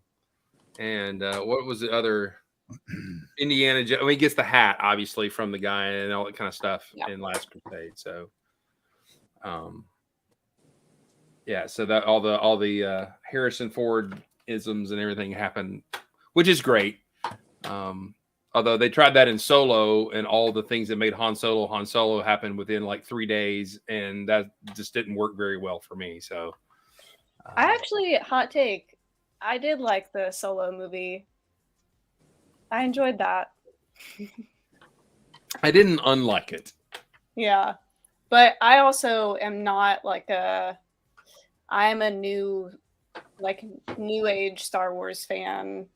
what was the other? Indiana Jones. He gets the hat, obviously, from the guy and all that kind of stuff in Last Crusade. So, yeah. So that all the Harrison Ford isms and everything happened, which is great. Although they tried that in Solo, and all the things that made Han Solo happened within like 3 days, and that just didn't work very well for me. So, I actually, hot take, I did like the Solo movie. I enjoyed that. I didn't unlike it. Yeah, but I also am not like I'm a new age Star Wars fan.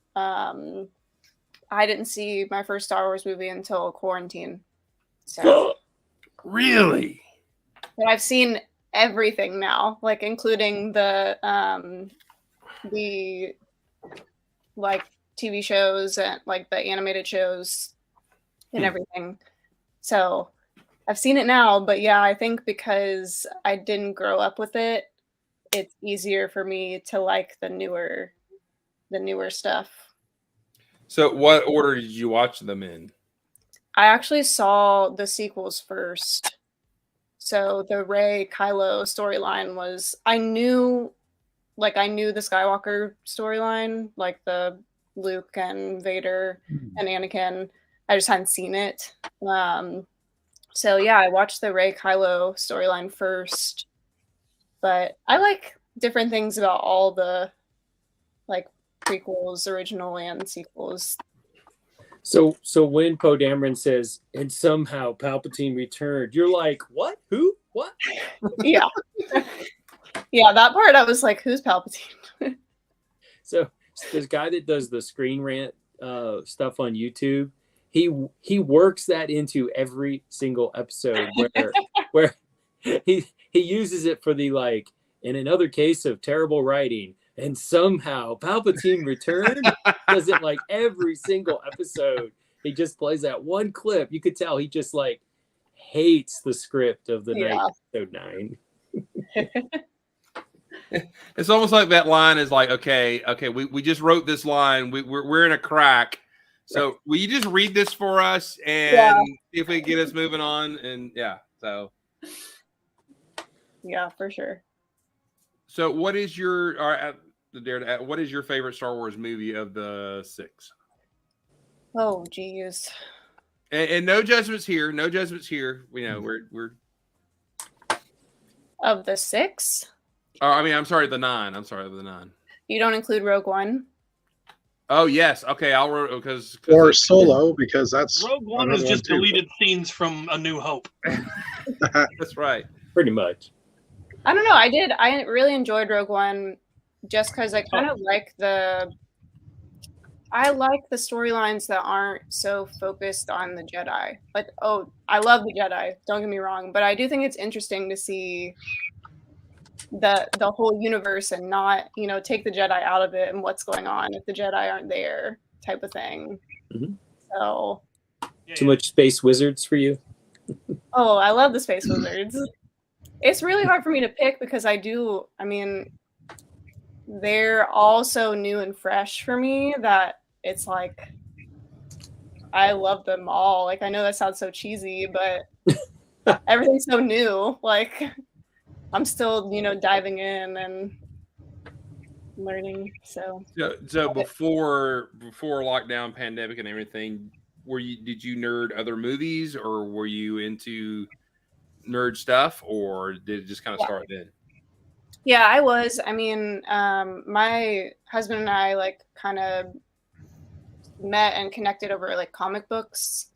I didn't see my first Star Wars movie until quarantine. So Really? but I've seen everything now, like including the like TV shows and like the animated shows and everything. So I've seen it now, but yeah, I think because I didn't grow up with it, it's easier for me to like the newer stuff. So, what order did you watch them in? I actually saw the sequels first. So the Rey Kylo storyline was I knew the Skywalker storyline, like the Luke and Vader and Anakin. I just hadn't seen it. So yeah, I watched the Rey Kylo storyline first. But I like different things about all the like prequels, original and sequels. So when Poe Dameron says, and somehow Palpatine returned, you're like, what? Who? What? Yeah. Yeah, that part I was like, who's Palpatine? So this guy that does the Screen Rant stuff on YouTube, he works that into every single episode where he uses it for the like, in another case of terrible writing, and somehow Palpatine returned. Does it like every single episode. He just plays that one clip. You could tell he just like hates the script of the night episode 9. It's almost like that line is like, okay, we just wrote this line. We're in a crack. So will you just read this for us and see if we can get us moving on? And so yeah, for sure. So, what is your what is your favorite Star Wars movie of the 6? Oh, geez. And no judgments here. No judgments here. We know we're. Of the 6? I mean, I'm sorry, the 9. I'm sorry, the 9. You don't include Rogue One? Oh yes, okay. I'll because Or Solo, because that's Rogue One another is just too. deleted scenes from A New Hope. that's right. Pretty much. I don't know. I really enjoyed Rogue One just because I kind of like the storylines that aren't so focused on the Jedi. Like, I love the Jedi. Don't get me wrong, but I do think it's interesting to see the whole universe and not, take the Jedi out of it and what's going on if the Jedi aren't there, type of thing. Mm-hmm. So, too much space wizards for you? Oh, I love the space wizards. It's really hard for me to pick because they're all so new and fresh for me that it's like I love them all. Like, I know that sounds so cheesy, but everything's so new. Like, I'm still, diving in and learning. So before lockdown, pandemic, and everything, did you nerd other movies, or were you into nerd stuff, or did it just kind of start then? Yeah, I was. I mean, my husband and I kind of met and connected over comic books.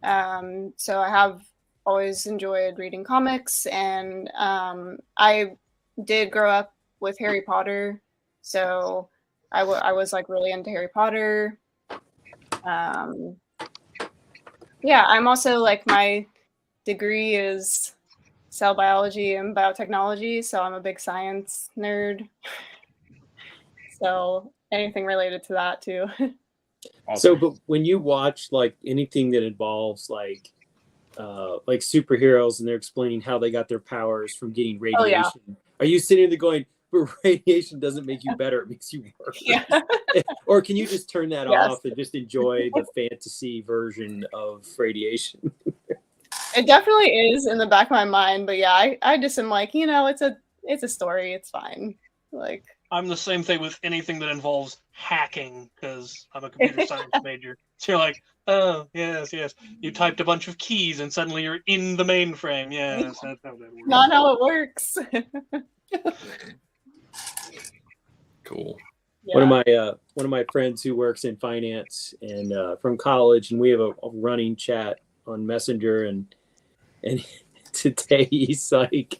So I have always enjoyed reading comics, and I did grow up with Harry Potter, so I was really into Harry Potter. Yeah, I'm also my degree is cell biology and biotechnology, so I'm a big science nerd. So anything related to that too. Awesome. So, but when you watch anything that involves superheroes and they're explaining how they got their powers from getting radiation, are you sitting there going, but radiation doesn't make you better, it makes you worse? Yeah. Or can you just turn that off and just enjoy the fantasy version of radiation? It definitely is in the back of my mind, but yeah, I just am it's a story, it's fine. I'm the same thing with anything that involves hacking because I'm a computer science major. So you're like, oh, yes. You typed a bunch of keys and suddenly you're in the mainframe. Yes, that's how that works. Not how it works. Cool. Yeah. One of my friends who works in finance and from college, and we have a running chat on Messenger, and today he's like,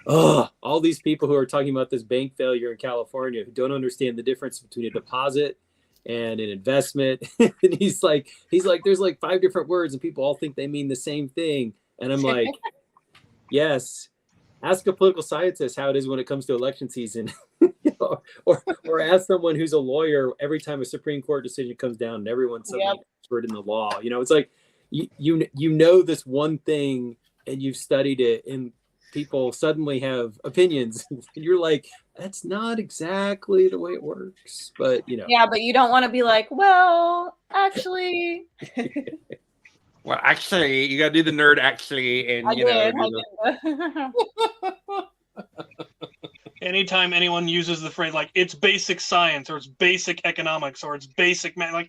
oh, all these people who are talking about this bank failure in California who don't understand the difference between a deposit and an investment. And he's like, there's 5 different words and people all think they mean the same thing. And I'm like, yes, ask a political scientist how it is when it comes to election season. or ask someone who's a lawyer every time a Supreme Court decision comes down and everyone's suddenly an expert in the law. It's like, you know this one thing and you've studied it, and people suddenly have opinions, and you're like, that's not exactly the way it works, but Yeah, but you don't want to be like, well, actually. Well, actually, you got to do the nerd actually, and I did. Anytime anyone uses the phrase it's basic science or it's basic economics or it's basic math,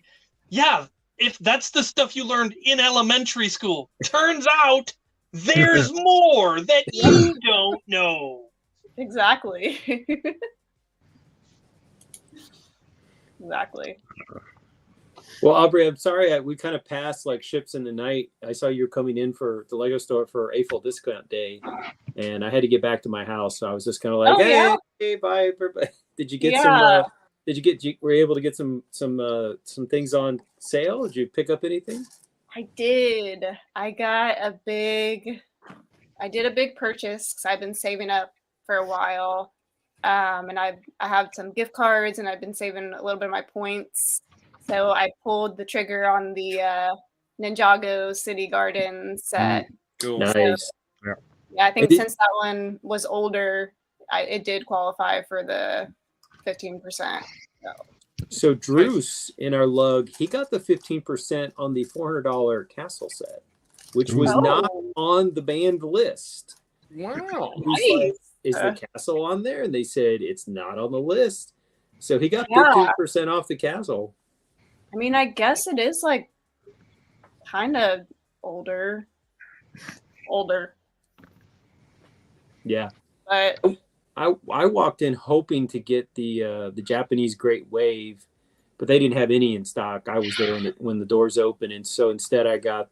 yeah, if that's the stuff you learned in elementary school, turns out there's more that you don't know. Exactly. Exactly. Well, Aubrey, I'm sorry we kind of passed ships in the night. I saw you were coming in for the Lego store for April discount day, and I had to get back to my house, so I was just kind of hey, bye. Did you get some? Were you able to get some things on sale? Did you pick up anything? I did. I did a big purchase because I've been saving up for a while, and I have some gift cards, and I've been saving a little bit of my points. So I pulled the trigger on the Ninjago City Garden set. Cool. Nice. So, yeah, I think since that one was older, it did qualify for the 15%. So Druce in our lug, he got the 15% on the $400 castle set, which was not on the banned list. Wow. is the castle on there? And they said it's not on the list. So he got Yeah. 15% off the castle. I mean, I guess it is like kind of older. Yeah. But I walked in hoping to get the Japanese Great Wave, but they didn't have any in stock. I was there when the doors opened, and so instead I got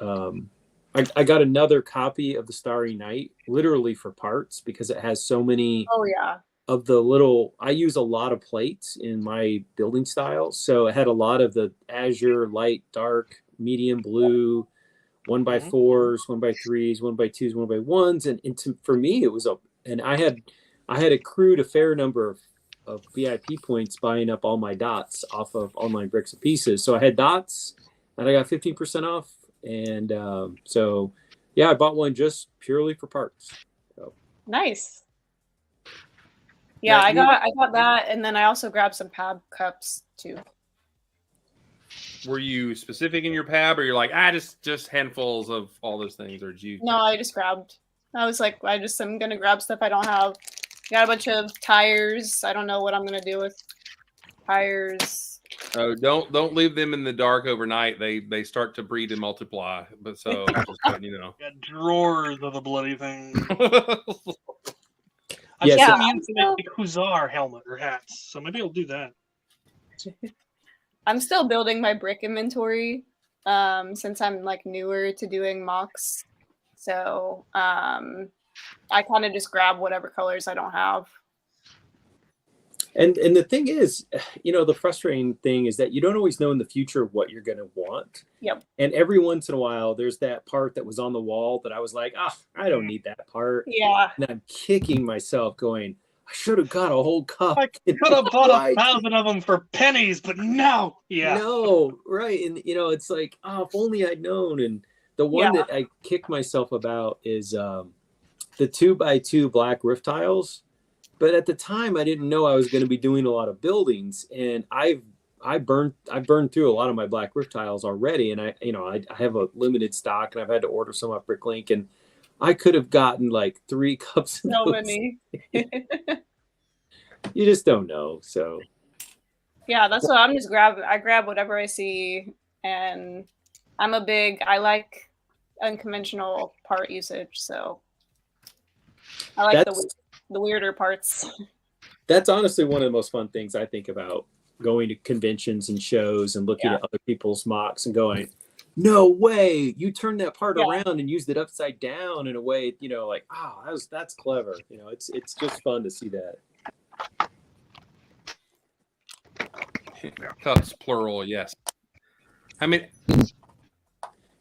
I got another copy of the Starry Night, literally for parts, because it has so many oh yeah. of the little. I use a lot of plates in my building style, so it had a lot of the azure, light, dark, medium blue, 1x4s, 1x3s, 1x2s, 1x1s, and for me it was and I had accrued a fair number of VIP points buying up all my dots off of Online Bricks and Pieces. So I had dots, and I got 15% off, and so yeah, I bought one just purely for parts. So. Nice. Yeah, I got that, and then I also grabbed some pab cups too. Were you specific in your pab, or you're like, just handfuls of all those things, or did you? No, I just grabbed. I was like, I'm gonna grab stuff I don't have. Got a bunch of tires. I don't know what I'm gonna do with tires. Oh, don't leave them in the dark overnight. They start to breed and multiply. But so just letting you know. Got drawers of the bloody thing. I've Yeah, seen so- the infinite Hussar helmet or hats, so maybe I'll do that. I'm still building my brick inventory, since I'm like newer to doing mocks. So I kind of just grab whatever colors I don't have. And the thing is, the frustrating thing is that you don't always know in the future what you're going to want. Yep. And every once in a while, there's that part that was on the wall that I was like, I don't need that part. Yeah. And I'm kicking myself going, I should have got a whole cup. I could have bought 1,000 of them for pennies, but no. Yeah. No, right. And, it's like, if only I'd known. And the one that I kick myself about is the 2x2 black roof tiles. But at the time, I didn't know I was going to be doing a lot of buildings, and I burned through a lot of my black roof tiles already, and I have a limited stock, and I've had to order some off Bricklink, and I could have gotten like 3 cups. So many. You just don't know. So Yeah, that's what I'm just grabbing. I grab whatever I see, and I like unconventional part usage, so I like the weirder parts. That's honestly one of the most fun things I think about going to conventions and shows and looking at other people's mocks and going, no way, you turned that part around and used it upside down in a way, like, that's clever. It's just fun to see that. Cups plural, yes. I mean,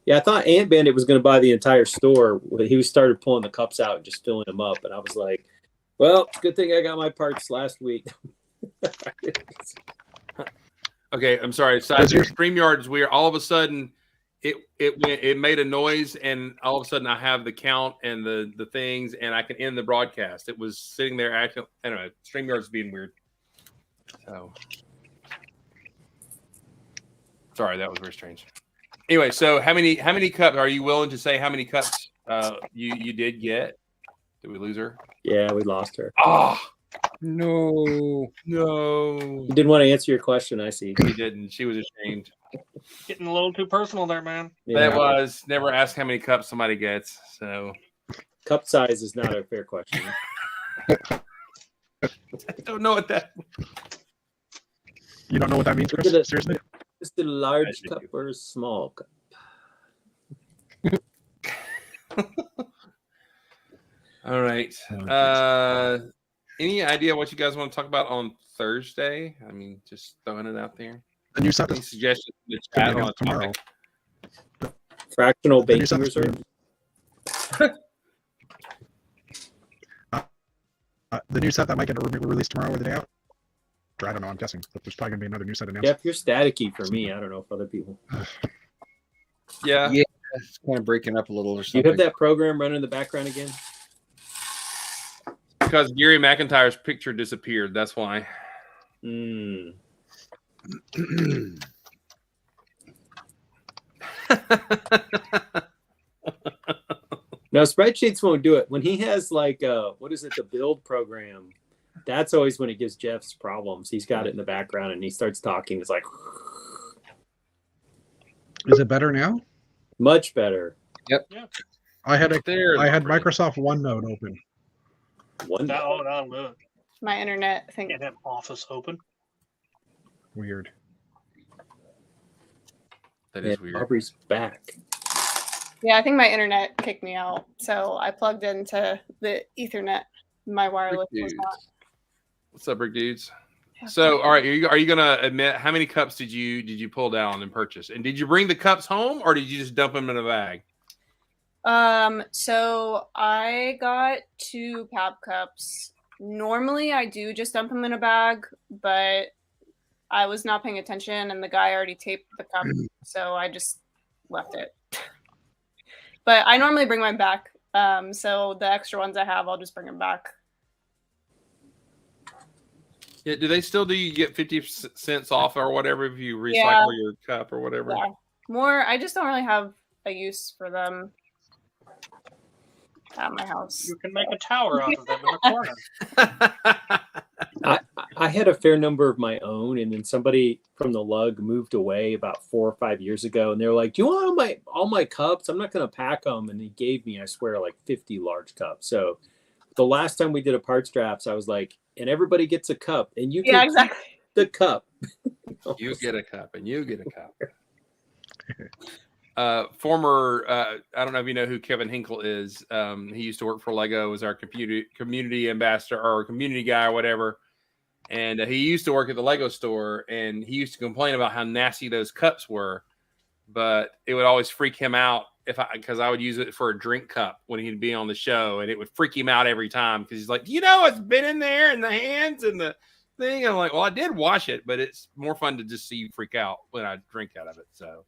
yeah, I thought Ant Bandit was going to buy the entire store. He started pulling the cups out and just filling them up, and I was like, well, good thing I got my parts last week. okay, I'm sorry. StreamYards, we are all of a sudden it made a noise, and all of a sudden I have the count and the things, and I can end the broadcast. It was sitting there acting. Anyway, StreamYard's being weird. So sorry, that was very strange. Anyway, so how many cups are you willing to say? How many cups you did get? Did we lose her? Yeah, we lost her. Oh no. You didn't want to answer your question, I see. She didn't. She was ashamed. Getting a little too personal there, man. Yeah. That was never ask how many cups somebody gets. So cup size is not a fair question. I don't know what that. You don't know what that means, Chris? Seriously? Is it a large cup or a small cup? All right. Any idea what you guys want to talk about on Thursday? I mean, just throwing it out there. The new set Any suggestions in the chat on a tomorrow. topic? Fractional banking reserve. The new set that might get released tomorrow or the day out. I don't know. I'm guessing there's probably gonna be another new set announced. Yeah, if you're staticky for me, I don't know if other people. Yeah, it's kind of breaking up a little or something. You have that program running in the background again? because Gary McIntyre's picture disappeared. That's why. Mm. No, spreadsheets won't do it. When he has like what is it, the build program, that's always when it gives Jeff's problems. He's got it in the background and he starts talking. It's like Is it better now? much better. I had There, Microsoft OneNote open. One No, good. My internet, I think. Can't have Office open. Weird. that is weird. Aubrey's back. Yeah, I think my internet kicked me out. So I plugged into the Ethernet. My wireless Brick was dudes. not. What's up, Brick Dudes? So, all right, are you gonna admit how many cups did you pull down and purchase? And did you bring the cups home, or did you just dump them in a bag? So I got 2 pap cups. Normally I do just dump them in a bag, but I was not paying attention and the guy already taped the cup, so I just left it. But I normally bring mine back. So the extra ones I have, I'll just bring them back. Yeah, do they still do you get 50 cents off or whatever if you recycle Yeah. your cup or whatever? Yeah. More, I just don't really have a use for them at my house. You can make a tower out of them in the corner. I had a fair number of my own, and then somebody from the lug moved away about 4 or 5 years ago, and they were like, "Do you want all my cups? I'm not going to pack them." And he gave me, I swear, like 50 large cups. So the last time we did a parts drafts, I was like, "And everybody gets a cup, and you can Yeah, keep exactly. the cup." You get a cup and you get a cup. Former, I don't know if you know who Kevin Hinkle is. He used to work for Lego as our community ambassador or community guy or whatever. And he used to work at the Lego store, and he used to complain about how nasty those cups were. But it would always freak him out because I would use it for a drink cup when he'd be on the show, and it would freak him out every time because he's like, it's been in there in the hands and the thing. I'm like, well, I did wash it, but it's more fun to just see you freak out when I drink out of it. So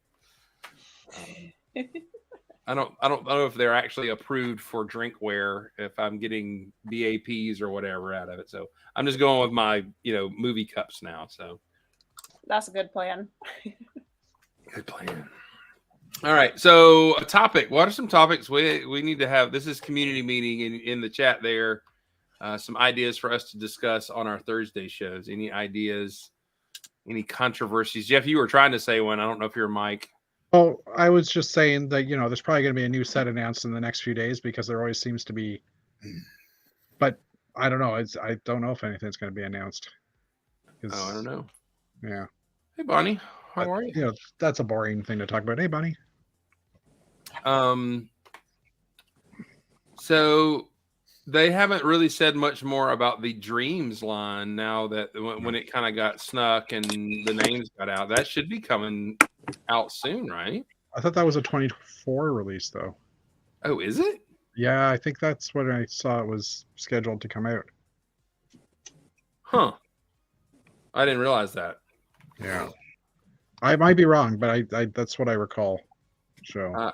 I don't know if they're actually approved for drinkware if I'm getting BAPs or whatever out of it. So I'm just going with my movie cups now. So That's a good plan. good plan. All right. So a topic. What are some topics we need to have? This is community meeting in the chat there. Some ideas for us to discuss on our Thursday shows. Any ideas? Any controversies? Jeff, you were trying to say one. I don't know if you're Mike. Oh, I was just saying that there's probably going to be a new set announced in the next few days because there always seems to be. But I don't know. I don't know if anything's going to be announced. Oh, I don't know. Yeah. Hey, Bonnie, how are you? That's a boring thing to talk about. Hey, Bonnie. So they haven't really said much more about the Dreams line now that when it kind of got snuck and the names got out. That should be coming out soon, right? I thought that was a 24 release, though. Oh, is it? Yeah, I think that's what I saw. It was scheduled to come out. Huh. I didn't realize that. Yeah. I might be wrong, but I that's what I recall. So.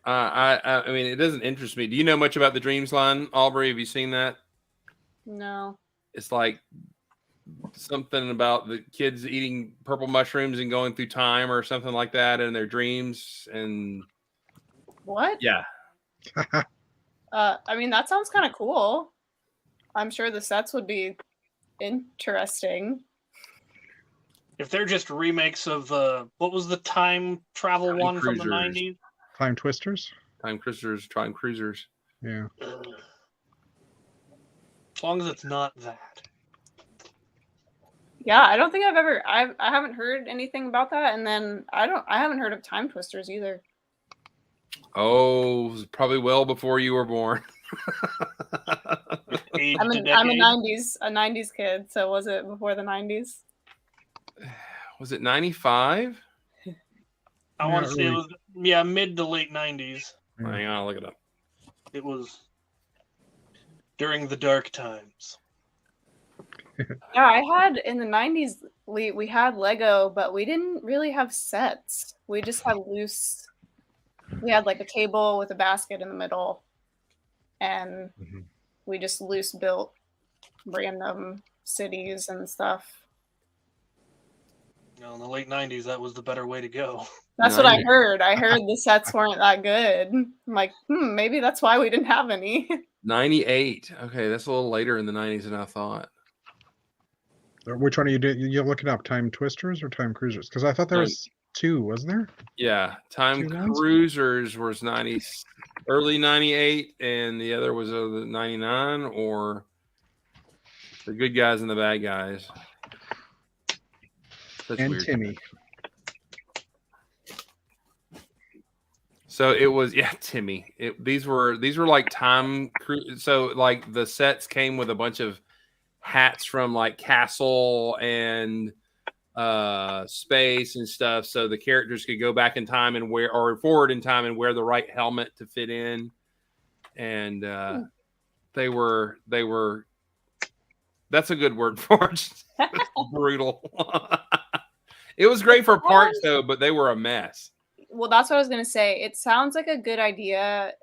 I mean, it doesn't interest me. Do you know much about the Dreams line, Aubrey? Have you seen that? No. It's like something about the kids eating purple mushrooms and going through time or something like that in their dreams. And What? yeah. I mean, that sounds kind of cool. I'm sure the sets would be interesting. If they're just remakes of what was the time travel one from the 90s? Time Twisters? Time Cruisers. Yeah. As long as it's not that. Yeah, I don't think I haven't heard anything about that, and then I haven't heard of Time Twisters either. Oh, it was probably well before you were born. I'm a 90s kid, so was it before the 90s? Was it 95? I want to say it was mid to late 90s. Hang on, I'll look it up. It was during the dark times. Yeah, I had in the 90s we had Lego, but we didn't really have sets. We just had loose. We had like a table with a basket in the middle, and we just loose built random cities and stuff. In the late '90s, that was the better way to go. That's what I 90. heard. I heard the sets weren't that good. I'm like, maybe that's why we didn't have any. 98. Okay, that's a little later in the 90s than I thought. Which one are you doing? You're looking up Time Twisters or Time Cruisers? Because I thought there was two, wasn't there? Yeah, Time Two lines? Cruisers was early 98, and the other was 99, or the good guys and the bad guys. That's And weird. Timmy. So it was, Timmy. These were like Time Cruise. So like the sets came with a bunch of hats from like Castle and Space and stuff, so the characters could go back in time and wear, or forward in time and wear the right helmet to fit in. And they were. That's a good word for it. Brutal. It was great for parts though, but they were a mess. Well, that's what I was going to say. It sounds like a good idea,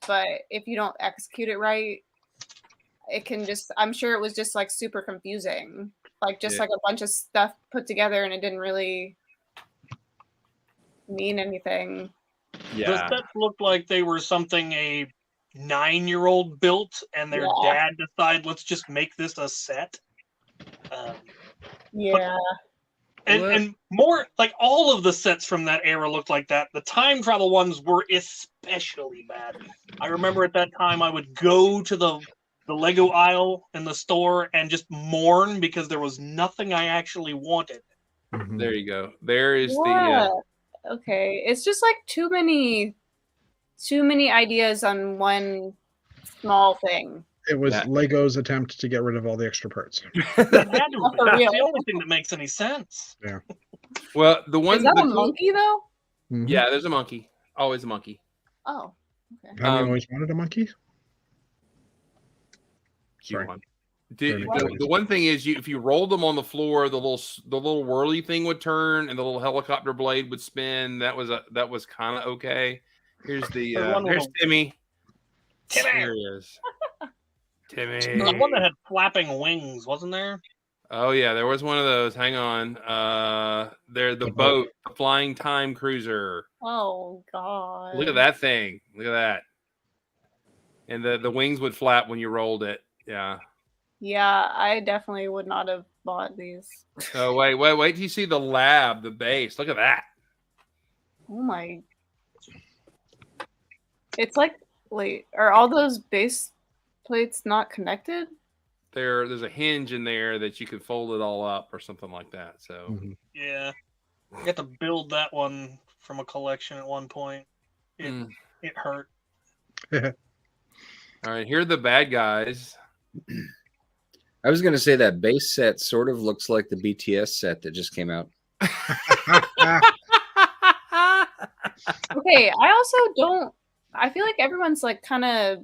but if you don't execute it right, it can just, I'm sure it was just like super confusing. Like just like a bunch of stuff put together and it didn't really mean anything. Yeah. The sets looked like they were something a 9-year-old built, and their dad decided, let's just make this a set. Yeah. And more like all of the sets from that era looked like that. The time travel ones were especially bad. I remember at that time I would go to the Lego aisle in the store and just mourn because there was nothing I actually wanted. Mhm. There you go. There is Okay. It's just like too many ideas on one small thing. It was Lego's attempt to get rid of all the extra parts. It had to be. That's real. the only thing that makes any sense. Yeah. Well, the one Is that a monkey though? Mhm. Yeah, there's a monkey. Always a monkey. Oh, okay. Have you always wanted a monkey? Sorry. Sorry. The one thing is, if you rolled them on the floor, the little whirly thing would turn and the little helicopter blade would spin. That was kind of okay. Here's there's Timmy. There he is. Timmy. There was one that had flapping wings, wasn't there? Oh yeah, there was one of those. Hang on. They're the boat, the flying time cruiser. Oh god. Look at that thing. Look at that. And the wings would flap when you rolled it. Yeah. Yeah, I definitely would not have bought these. Oh wait till you see the lab, the base. Look at that. Oh my. It's like, wait, are all those base plates not connected? There's a hinge in there that you could fold it all up or something like that. So Mhm. Yeah. I got to build that one from a collection at one point. It hurt. all right, here are the bad guys. I was going to say that base set sort of looks like the BTS set that just came out. Okay, I feel like everyone's like kind of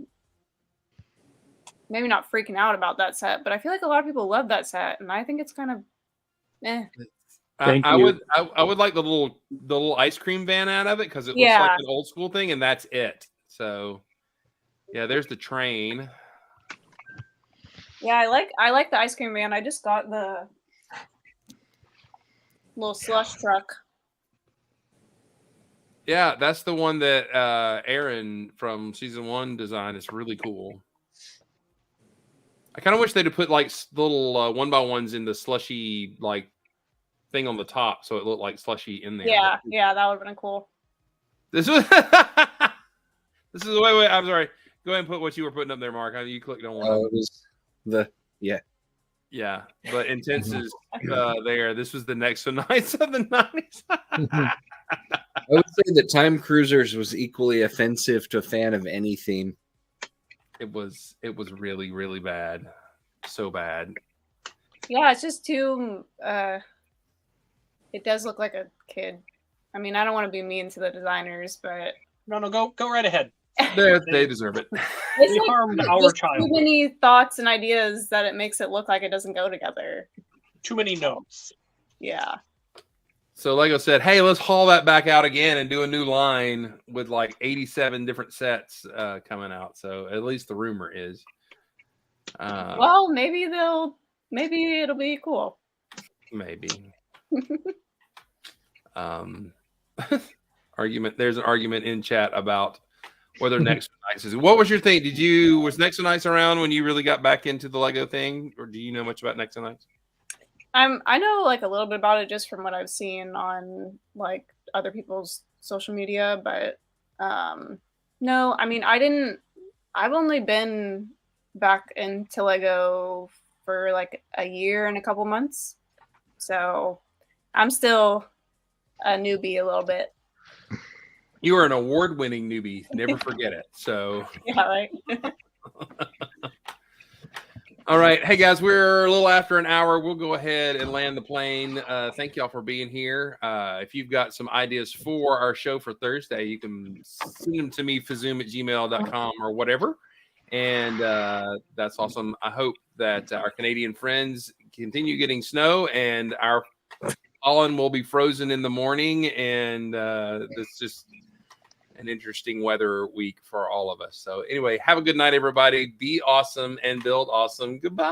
maybe not freaking out about that set, but I feel like a lot of people love that set, and I think it's kind of I would like the little ice cream van out of it because it looks like an old school thing, and that's it. So yeah, there's the train. Yeah, I like the ice cream van. I just got the little slush truck. Yeah, that's the one that Aaron from season 1 designed. It's really cool. I kind of wish they'd have put like little 1x1s in the slushy like thing on the top, so it looked like slushy in there. Yeah, that would have been cool. This was this is wait. I'm sorry. Go ahead and put what you were putting up there, Mark. You clicked on one. It was Yeah, but Intense is there. This was the next so nice of the 90s. I would say that Time Cruisers was equally offensive to a fan of any theme. It was really, really bad. So bad. Yeah, it's just too it does look like a kid. I mean, I don't want to be mean to the designers, but No, go right ahead. They deserve it. it's They like harmed our just child. too many thoughts and ideas that it makes it look like it doesn't go together. Too many notes. Yeah. So Lego said, hey, let's haul that back out again and do a new line with like 87 different sets coming out. So at least the rumor is. Well, maybe it'll be cool. Maybe. Argument. There's an argument in chat about whether Next Nights is. What was your thing? Was Next Nights around when you really got back into the Lego thing, or do you know much about Next Nights? I know like a little bit about it just from what I've seen on like other people's social media, but no, I mean I've only been back into Lego for like a year and a couple months. So I'm still a newbie a little bit. You are an award-winning newbie. Never forget it. So Yeah, right. all right. Hey, guys, we're a little after an hour. We'll go ahead and land the plane. Thank y'all for being here. If you've got some ideas for our show for Thursday, you can send them to me, fazoom@gmail.com or whatever. And that's awesome. I hope that our Canadian friends continue getting snow and our pollen will be frozen in the morning. And it's just an interesting weather week for all of us. So anyway, have a good night, everybody. Be awesome and build awesome. Goodbye.